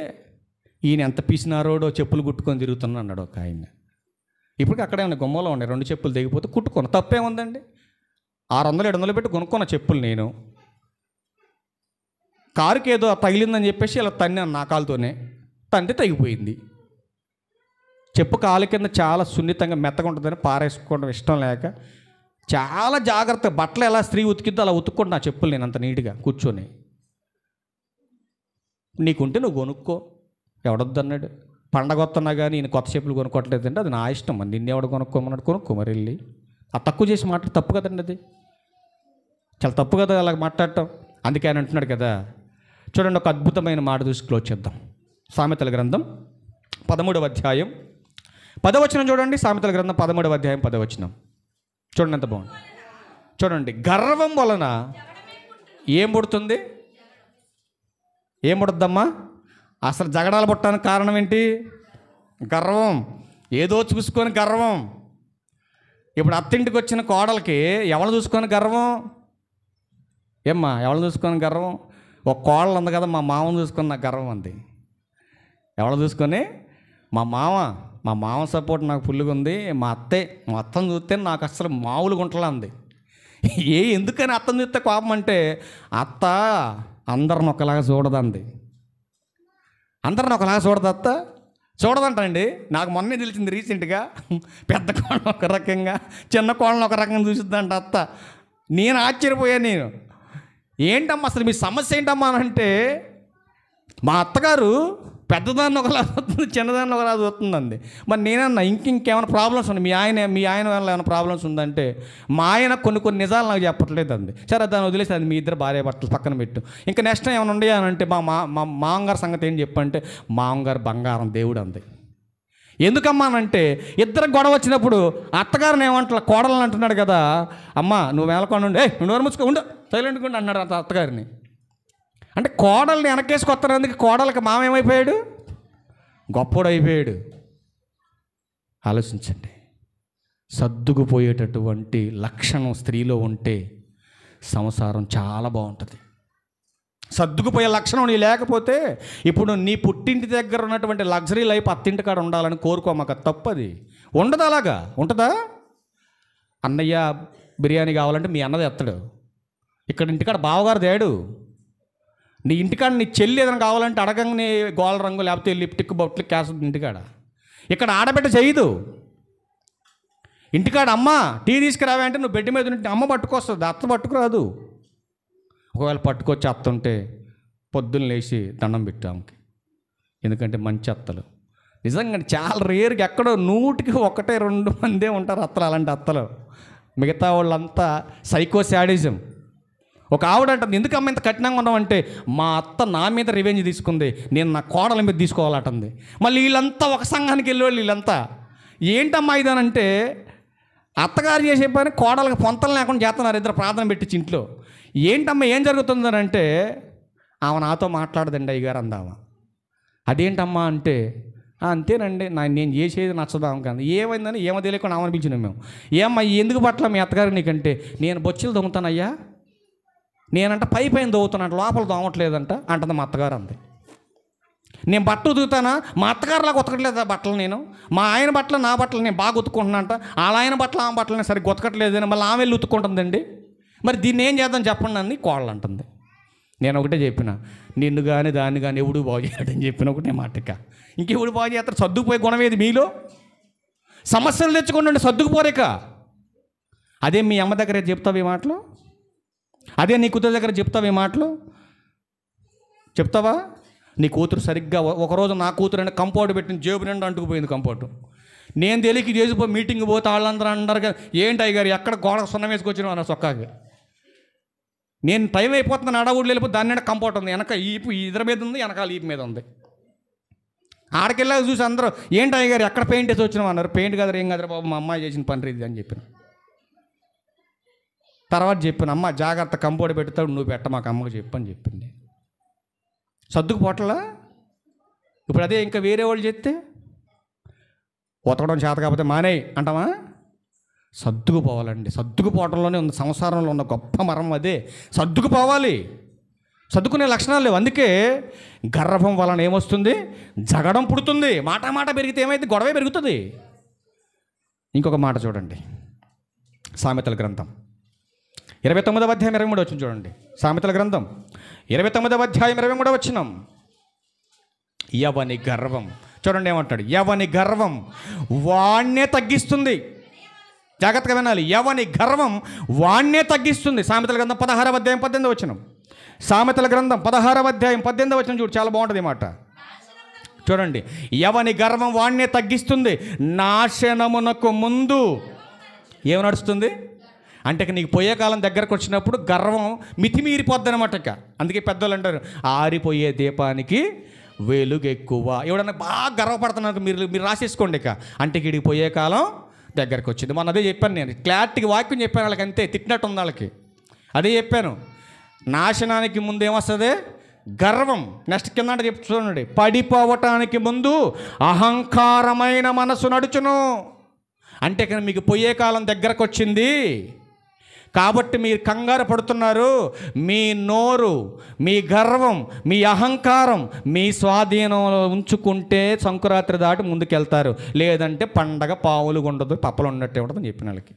ఈయన ఎంత పీసినారోడో చెప్పులు కుట్టుకొని తిరుగుతున్నా అన్నాడు ఒక ఆయన. ఇప్పటికి అక్కడే ఉన్న గుమ్మలో ఉన్నాయి 2 చెప్పులు తెగిపోతే కుట్టుకున్న తప్పేముందండి? 600-700 పెట్టి కొనుక్కున్న చెప్పులు నేను. కారుకి ఏదో తగిలిందని చెప్పేసి ఇలా తన్నాను, నా కాలుతోనే తండ్రి తెగిపోయింది. చెప్పు కాలు కింద చాలా సున్నితంగా మెత్తగా ఉంటుందని పారేసుకోవడం ఇష్టం లేక చాలా జాగ్రత్త, బట్టలు ఎలా స్త్రీ ఉతికిద్దో అలా ఉతుక్కోండి నా చెప్పులు నేను అంత నీట్గా కూర్చొని. నీకుంటే నువ్వు కొనుక్కో, ఎవడొద్దన్నాడు? పండగ వస్తున్నా కానీ నేను కొత్త చెప్పులు కొనుక్కోవట్లేదంటే అది నా ఇష్టం. మరి నిన్ను ఎవడ కొనుక్కోమన్నాడు? కొనుక్కో మరి వెళ్ళి. ఆ తక్కువ చేసి మాట్లాడి తప్పు కదండి, అది చాలా తప్పు కదా అలా మాట్లాడటం. అందుకే ఆయన అంటున్నాడు కదా. చూడండి, ఒక అద్భుతమైన మాట చూసి క్లోజ్ చేద్దాం. సామెతల గ్రంథం 13వ అధ్యాయం 10వ వచనం చూడండి. సామెతల గ్రంథం 13వ అధ్యాయం 10వ వచనం చూడండి, ఎంత బాగుంది. చూడండి, గర్వం వలన ఏం పుడుతుంది? ఏం పుడుద్దమ్మా? అసలు జగడాలు పుట్టడానికి కారణం ఏంటి? గర్వం. ఏదో చూసుకొని గర్వం. ఇప్పుడు అత్తింటికి వచ్చిన కోడలకి ఎవరు చూసుకొని గర్వం? ఏమ్మా ఎవరు చూసుకొని గర్వం? ఒక కోడలు ఉంది కదా, మా మామను చూసుకొని నాకు గర్వం అంది. ఎవరు చూసుకొని? మా మామ సపోర్ట్ నాకు ఫుల్గా ఉంది. మా అత్తను చూస్తే నాకు అసలు మామూలుగా ఉంటలా ఉంది. ఎందుకని అత్తను చూస్తే కోపం అంటే, అత్త అందరిని ఒకలాగా చూడదంది. అందరిని ఒకలాగా చూడదు అత్త, చూడదంటండి. నాకు మొన్నే తెలిసింది రీసెంట్గా. పెద్ద కోళ్ళను ఒక రకంగా, చిన్న కోళ్ళను ఒక రకంగా చూసిద్దంట అత్త. నేను ఆశ్చర్యపోయాను. నేను ఏంటమ్మా అసలు మీ సమస్య ఏంటమ్మా అని అంటే, మా అత్తగారు పెద్దదాన్ని ఒకలా చూస్తుంది, చిన్నదాన్ని ఒకలా చూస్తుందండి. మరి నేనన్నా ఇంకేమైనా ప్రాబ్లమ్స్ ఉన్నాయి, మీ ఆయన వల్ల ఏమైనా ప్రాబ్లమ్స్ ఉందంటే, మా ఆయన కొన్ని నిజాలు నాకు చెప్పట్లేదండి. సరే దాన్ని వదిలేసి అది మీ ఇద్దరు భార్య భర్తలు పక్కన పెట్టు. ఇంకా నెక్స్ట్ ఏమైనా ఉండేయానంటే మా మామగారు సంగతి ఏం చెప్పంటే, మామగారు బంగారం దేవుడు అంది. ఎందుకమ్మానంటే, ఇద్దరు గొడవ వచ్చినప్పుడు అత్తగారిని ఏమంటా కోడలని అంటున్నాడు కదా, అమ్మ నువ్వు వేలకొని ఉండి, నువ్వు నోరు మూసుకో ఉండు, సైలెంట్గా ఉండి అన్నాడు అత్తగారిని. అంటే కోడల్ని వెనకేసుకొస్తున్నందుకు కోడలకి మామ ఏమైపోయాడు? గొప్పోడు అయిపోయాడు. ఆలోచించండి. సర్దుకుపోయేటటువంటి లక్షణం స్త్రీలో ఉంటే సంసారం చాలా బాగుంటుంది. సర్దుకుపోయే లక్షణం నీ లేకపోతే, ఇప్పుడు నీ పుట్టింటి దగ్గర ఉన్నటువంటి లగ్జరీ లైఫ్ అత్తింటి కాడ ఉండాలని కోరుకోమాక, తప్పది. ఉండదు. అలాగా ఉంటుందా? అన్నయ్య బిర్యానీ కావాలంటే మీ అన్నది ఎత్తడు. ఇక్కడ ఇంటికాడ బావగారు తేడు. నీ ఇంటికాడ నీ చెల్లి ఏదైనా కావాలంటే అడగంగానే గోల రంగు లేకపోతే లిప్టిక్ బొట్లు క్యాస్ ఇంటికాడ. ఇక్కడ ఆడబిడ్డ చేయదు. ఇంటికాడ అమ్మ టీ తీసుకురావే అంటే నువ్వు బెడ్ మీద ఉంటే అమ్మ పట్టుకొస్తుంది, అత్త పట్టుకురాదు. ఒకవేళ పట్టుకొచ్చి అత్త ఉంటే పొద్దున్న లేచి దండం పెట్టాముకి. ఎందుకంటే మంచి అత్తలు నిజంగా చాలా రేరుగా, ఎక్కడో 100కి 1-2 మందే ఉంటారు అత్తలు. అలాంటి అత్తలు. మిగతా వాళ్ళంతా సైకో శాడిజం. ఒక ఆవిడ అంటుంది, ఎందుకమ్మ ఇంత కఠినంగా ఉన్నామంటే, మా అత్త నా మీద రివెంజ్ తీసుకుంది, నేను నా కోడల మీద తీసుకోవాలంటుంది. మళ్ళీ వీళ్ళంతా ఒక సంఘానికి వెళ్ళేవాళ్ళు. వీళ్ళంతా ఏంటమ్మా ఇదనంటే, అత్తగారు చేసే పని కోడలకు పొంతలు లేకుండా చేస్తున్నారు, ఇద్దరు ప్రార్థన పెట్టించి ఇంట్లో. ఏంటమ్మా ఏం జరుగుతుందనంటే, ఆమె నాతో మాట్లాడదండి అయ్యగారు అందామా. అదేంటమ్మా అంటే, అంతేనండి, నేను చేసేది నచ్చదాం కానీ ఏమైందని ఏమో తెలియకుండా ఆమెను పిలిచినాం మేము. ఏమ్మా ఎందుకు పట్ల మీ అత్తగారు నీకంటే, నేను బొచ్చులు దొంగతానయ్యా, నేనంట పైన దోగుతానంట, లోపల దోమట్లేదంట అంటుంది మా అత్తగారు. అంది. నేను బట్టలు ఉతుకుతానా, మా అత్తగారులాగా ఉతకట్లేదు బట్టలు, నేను మా ఆయన బట్టలు నా బట్టలు నేను బాగా ఉతుక్కుంటున్నానంట, వాళ్ళ ఆయన బట్టలు ఆమె బట్టలు నేను సరిగ్గా ఉతకట్లేదని మళ్ళీ ఆమె వెళ్ళి ఉతుక్కుంటుందండి. మరి దీన్ని ఏం చేద్దాం చెప్పండి అని కోళ్ళు అంటుంది. నేను ఒకటే చెప్పిన, నిన్ను కానీ దాన్ని కానీ ఎవడు బాగు చేయడని చెప్పిన ఒకటే మాటక. ఇంకెవడు బాగు చేస్తారు? సర్దుకుపోయే గుణం ఏది మీలో? సమస్యలు తెచ్చుకోండి, సర్దుకుపోరేక. అదే మీ అమ్మ దగ్గర చెప్తావు ఈ మాటలు, అదే నీ కూతురు దగ్గర చెప్తావు ఈ మాటలు చెప్తావా? నీ కూతురు సరిగ్గా ఒకరోజు నా కూతురు అంటే కంపౌండ్ పెట్టిన జేబు నిండా అంటుకుపోయింది కంపౌండ్. నేను తెలియక చేసిపోయి మీటింగ్ పోతే వాళ్ళందరూ అంటారు కదా, ఏంటి అయ్యగారు ఎక్కడ గోడ సున్నం వేసుకొచ్చినా అన్న చొక్కాగా. నేను టైం అయిపోతున్నాను, అడవుడు వెళ్ళిపోతే దాని నిండా కంపౌండ్ ఉంది, వెనక ఈపు ఇద్దరి మీద ఉంది, వెనకాల ఈపు మీద ఉంది. ఆడకెళ్ళాక చూసి అందరూ ఏంటి అయ్యగారు ఎక్కడ పెయింట్ వేసి వచ్చినావు అన్నారు. పెయింట్ కదరా, ఏం కదరా బాబు, మా అమ్మాయి చేసిన పని ఇది అని చెప్పిన. తర్వాత చెప్పాను, అమ్మ జాగ్రత్త కంపౌండ్ పెడతాడు, నువ్వు పెట్ట మాకు అమ్మకు చెప్పని చెప్పింది. సర్దుకుపోవట్లా. ఇప్పుడు అదే ఇంకా వేరే వాళ్ళు చెప్తే ఉతకడం చేత కాకపోతే మానేయి అంటావా? సర్దుకుపోవాలండి. సర్దుకుపోవడంలోనే ఉంది సంసారంలో ఉన్న గొప్ప మరం, అదే సర్దుకుపోవాలి. సర్దుకునే లక్షణాలు లేవు. అందుకే గర్వం వలన ఏమొస్తుంది? జగడం పుడుతుంది. మాట పెరిగితే ఏమైతే? గొడవే పెరుగుతుంది. ఇంకొక మాట చూడండి, సామెతల గ్రంథం 29వ అధ్యాయం 23వ వచనం చూడండి. సామెతల గ్రంథం 29వ అధ్యాయం 23వ వచనం. యవని గర్వం చూడండి ఏమంటాడు, యవని గర్వం వాణ్ణే తగ్గిస్తుంది. జాగ్రత్తగా వినాలి, యవని గర్వం వాణ్ణే తగ్గిస్తుంది. సామెతల గ్రంథం 16వ అధ్యాయం 18వ వచనం. సామెతల గ్రంథం 16వ అధ్యాయం 18వ వచనం చూడు, చాలా బాగుంటుంది ఈ మాట చూడండి. యవని గర్వం వాణ్ణే తగ్గిస్తుంది, నాశనమునకు ముందు ఏమి నడుస్తుంది అంటే, నీకు పోయే కాలం దగ్గరకు వచ్చినప్పుడు గర్వం మితిమీరిపోద్ది అనమాట. అందుకే పెద్దోళ్ళు అంటారు, ఆరిపోయే దీపానికి వెలుగు ఎక్కువ. ఎవడన్నా బాగా గర్వపడుతున్నారు మీరు రాసేసుకోండి. అంటే వీడికి పోయే కాలం దగ్గరకు వచ్చింది. మొన్న అదే చెప్పాను, నేను క్లారిటీకి వాక్యం చెప్పాను వాళ్ళకి, అంతే తిట్టినట్టు ఉంది వాళ్ళకి. అదే చెప్పాను, నాశనానికి ముందు ఏమొస్తుంది? గర్వం. నెక్స్ట్ కింద చూడండి, పడిపోవటానికి ముందు అహంకారమైన మనసు నడుచును. అంటే ఇక్కడ మీకు పోయే కాలం దగ్గరకు వచ్చింది కాబట్టి మీరు కంగారు పడుతున్నారు. మీ నోరు, మీ గర్వం, మీ అహంకారం మీ స్వాధీనంలో ఉంచుకుంటే సంకురాత్రి దాటి ముందుకెళ్తారు. లేదంటే పండగ పావులు ఉండదు, పప్పలు ఉన్నట్టే ఉంటుందని చెప్పిన వాళ్ళకి.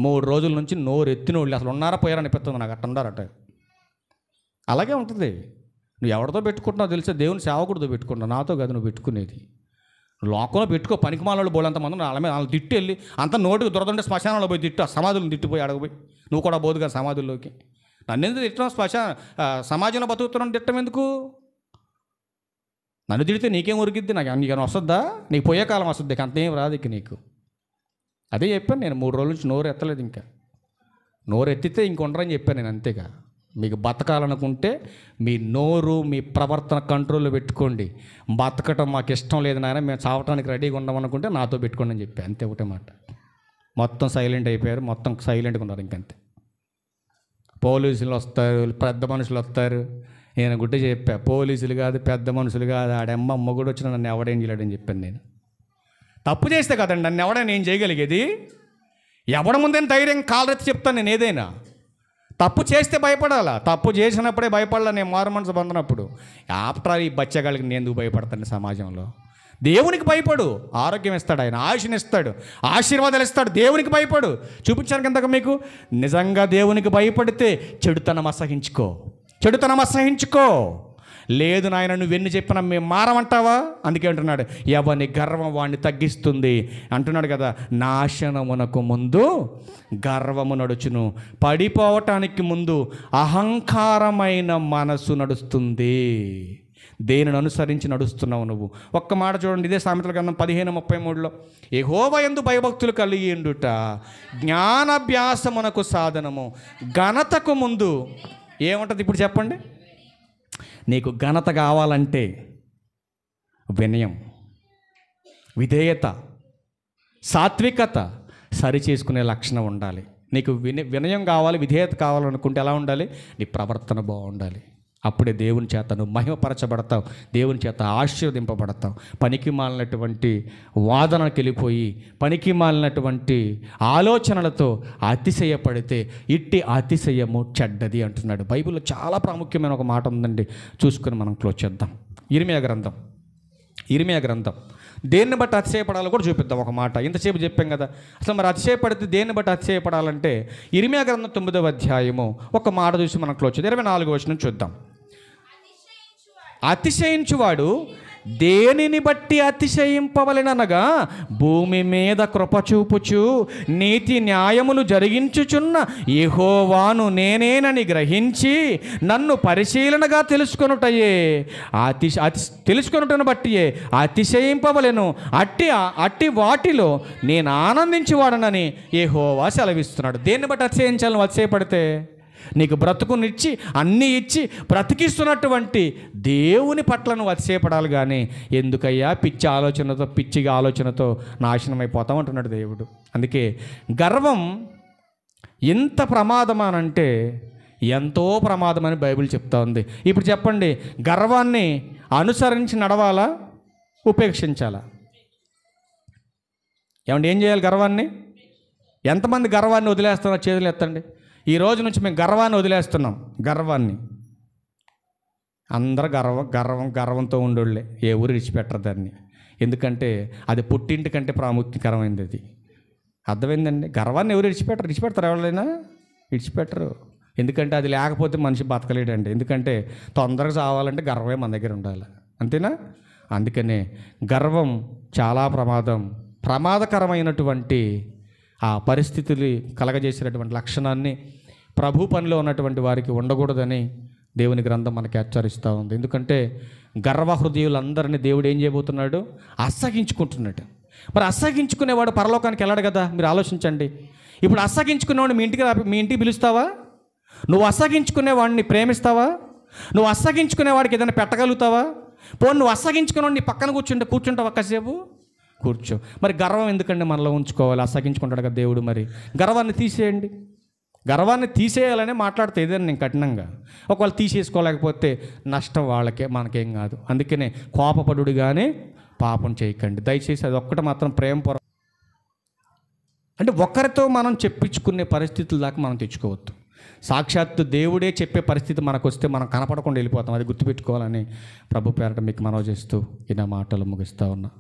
3 రోజుల నుంచి నోరు ఎత్తిన వాళ్ళు అసలు ఉన్నారా పోయారని అనిపిస్తుంది నాకు. అట్ట ఉండారట. అలాగే ఉంటుంది. నువ్వు ఎవరితో పెట్టుకుంటున్నావు తెలిసే, దేవుని సేవకుడితో పెట్టుకుంటున్నావు, నాతో కాదు నువ్వు పెట్టుకునేది. లోకంలో పెట్టుకో, పనికిమాలలో బోలంతమంది వాళ్ళ మీద వాళ్ళని తిట్టి వెళ్ళి అంత నోటికి దొరదంటే శ్మశానంలో పోయి తిట్టు, సమాధులను తిట్టిపోయి అడగపోయి. నువ్వు కూడా పోదు కదా సమాధుల్లోకి. నన్ను ఎందుకు తిట్టడం? సమాజంలో బతుకుతున్నాను తిట్టడం ఎందుకు? నన్ను తిడితే నీకేం ఉరికిద్ది? నీకేమైనా వస్తుందా? నీకు పోయే కాలం వస్తుంది, అంతేం రాదు ఇక నీకు. అదే చెప్పాను నేను, 3 రోజుల నుంచి నోరు ఎత్తలేదు. ఇంకా నోరు ఎత్తితే ఇంకొండరని చెప్పాను నేను. అంతేగా, మీకు బతకాలనుకుంటే మీ నోరు, మీ ప్రవర్తన కంట్రోల్లో పెట్టుకోండి. బతకటం మాకు ఇష్టం లేదు నాయన, మేము చావటానికి రెడీగా ఉన్నామనుకుంటే నాతో పెట్టుకోండి అని చెప్పి, అంతే ఒకటే మాట. మొత్తం సైలెంట్ అయిపోయారు, మొత్తం సైలెంట్గా ఉన్నారు. ఇంకంతే. పోలీసులు వస్తారు, పెద్ద మనుషులు వస్తారు. నేను గుడ్డ చెప్పా, పోలీసులు కాదు, పెద్ద మనుషులు కాదు, ఆడమ్మ మొగుడు వచ్చిన నన్ను ఎవడేం చేయలేడని చెప్పాను నేను. తప్పు చేస్తే కదండి నన్ను ఎవడైనా ఏం చేయగలిగేది? ఎవడ ముందని ధైర్యం కాలరెత్తి చెప్తాను నేను ఏదైనా. తప్పు చేస్తే భయపడాలా, తప్పు చేసినప్పుడే భయపడాలా. నేను మారు మనసు పొందినప్పుడు ఆఫ్టర్ ఈ బచ్చగాళ్ళకి నేను ఎందుకు భయపడతాను? సమాజంలో దేవునికి భయపడు, ఆరోగ్యం ఇస్తాడు ఆయన, ఆయుష్ని ఇస్తాడు, ఆశీర్వాదాలు ఇస్తాడు. దేవునికి భయపడు. చూపించాను కిందకు మీకు. నిజంగా దేవునికి భయపడితే చెడుతనం అసహించుకో, చెడుతనం అసహించుకో. లేదు నాయన నువ్వెన్ని చెప్పినా మేము మారమంటావా? అందుకే అంటున్నాడు, యవని గర్వం వాడిని తగ్గిస్తుంది అంటున్నాడు కదా. నాశనమునకు ముందు గర్వము నడుచును, పడిపోవటానికి ముందు అహంకారమైన మనసు నడుస్తుంది. దేనిని అనుసరించి నడుస్తున్నావు నువ్వు? ఒక్క మాట చూడండి, ఇదే సామెతల గ్రంథం 15:33లో, యెహోవా యందు భయభక్తులు కలిగి ఉండుట జ్ఞానాభ్యాసమునకు సాధనము. ఘనతకు ముందు ఏముంటుంది ఇప్పుడు చెప్పండి? నీకు ఘనత కావాలంటే వినయం, విధేయత, సాత్వికత, సరి చేసుకునే లక్షణం ఉండాలి. నీకు వినయం కావాలి, విధేయత కావాలనుకుంటే ఎలా ఉండాలి? నీ ప్రవర్తన బాగుండాలి. అప్పుడే దేవుని చేత నువ్వు మహిమపరచబడతావు, దేవుని చేత ఆశీర్వదింపబడతావు. పనికి మాలినటువంటి వాదనకు వెళ్ళిపోయి పనికి మాలినటువంటి ఆలోచనలతో అతిశయపడితే ఇట్టి అతిశయము చెడ్డది అంటున్నాడు. బైబిల్లో చాలా ప్రాముఖ్యమైన ఒక మాట ఉందండి, చూసుకొని మనం క్లోజ్ చేద్దాం. ఇర్మియా గ్రంథం దేన్ని బట్టి అతిశయపడాలో కూడా చూపిద్దాం. ఒక మాట ఇంతసేపు చెప్పాం కదా, అసలు మరి అతిశయపడితే దేన్ని బట్టి అతిశయపడాలంటే ఇర్మియా గ్రంథం 9వ అధ్యాయము ఒక మాట చూసి మనం క్లోజ్ చేద్దాం. 24వ వచనం చూద్దాం. అతిశయించువాడు దేనిని బట్టి అతిశయింపవలెననగా, భూమి మీద కృప చూపుచు నీతి న్యాయములు జరిగించుచున్న యెహోవాను నేనేనని గ్రహించి నన్ను పరిశీలనగా తెలుసుకొనుటయే తెలుసుకొనుటను బట్టియే అతిశయింపవలెను. అట్టి వాటిలో నేను ఆనందించువాడనని యెహోవా సెలవిస్తున్నాడు. దేన్ని బట్టి అతిశయించాలి? నువ్వు అతిశయపడితే నీకు బ్రతుకునిచ్చి అన్నీ ఇచ్చి బ్రతికిస్తున్నటువంటి దేవుని పట్ల నువ్వు అతిశయపడాలి. కానీ ఎందుకయ్యా పిచ్చిగా ఆలోచనతో నాశనం అయిపోతాం అంటున్నాడు దేవుడు. అందుకే గర్వం ఎంత ప్రమాదమానంటే ఎంతో ప్రమాదమని బైబిల్ చెప్తా ఉంది. ఇప్పుడు చెప్పండి, గర్వాన్ని అనుసరించి నడవాలా, ఉపేక్షించాలా? ఏమంటే ఏం చేయాలి? గర్వాన్ని ఎంతమంది గర్వాన్ని వదిలేస్తున్నారు? చేతులు ఎత్తండి. ఈ రోజు నుంచి మేము గర్వాన్ని వదిలేస్తున్నాం. అందరూ గర్వంతో ఉండోళ్ళే, ఏ ఊరు విడిచిపెట్టరు దాన్ని. ఎందుకంటే అది పుట్టింటి కంటే ప్రాముఖ్యకరమైనది. అది అర్థమైందండి. గర్వాన్ని ఎవరు విడిచిపెడతారు? ఎవరైనా విడిచిపెట్టరు. ఎందుకంటే అది లేకపోతే మనిషి బతకలేడండి. ఎందుకంటే తొందరగా చావాలంటే గర్వమే మన దగ్గర ఉండాలి, అంతేనా? అందుకనే గర్వం చాలా ప్రమాదకరమైనటువంటి ఆ పరిస్థితులు కలగజేసినటువంటి లక్షణాన్ని ప్రభు పనిలో ఉన్నటువంటి వారికి ఉండకూడదని దేవుని గ్రంథం మనకి హెచ్చరిస్తూ ఉంది. ఎందుకంటే గర్వ హృదయులందరినీ దేవుడు ఏం చేయబోతున్నాడు? అసహించుకుంటున్నాడు. మరి అసహించుకునేవాడు పరలోకానికి వెళ్ళాడు కదా. మీరు ఆలోచించండి. ఇప్పుడు అసహించుకునేవాడిని మీ ఇంటికి పిలుస్తావా? నువ్వు అసహించుకునేవాడిని ప్రేమిస్తావా? నువ్వు అసహించుకునేవాడికి ఏదైనా పెట్టగలుగుతావా? పోనీ నువ్వు అసహించుకునేవాడిని నీ పక్కన కూర్చుంటావా? కాసేపు కూర్చో. మరి గర్వం ఎందుకండి మనలో ఉంచుకోవాలి? అసహించుకుంటాడు కదా దేవుడు. మరి గర్వాన్ని తీసేయండి. గర్వాన్ని తీసేయాలనే మాట్లాడితే ఏదైనా నేను కఠినంగా, ఒకవేళ తీసేసుకోలేకపోతే నష్టం వాళ్ళకే, మనకేం కాదు. అందుకనే కోపపడుడు కానీ పాపం చేయకండి దయచేసి. అది ఒక్కటి మాత్రం ప్రేమ అంటే ఒకరితో మనం చెప్పించుకునే పరిస్థితుల దాకా మనం తెచ్చుకోవద్దు. సాక్షాత్తు దేవుడే చెప్పే పరిస్థితి మనకు వస్తే మనం కనపడకుండా వెళ్ళిపోతాం. అది గుర్తుపెట్టుకోవాలని ప్రభు పేరట మీకు మనవి చేస్తూ ఈ నా మాటలు ముగిస్తూ ఉన్నా.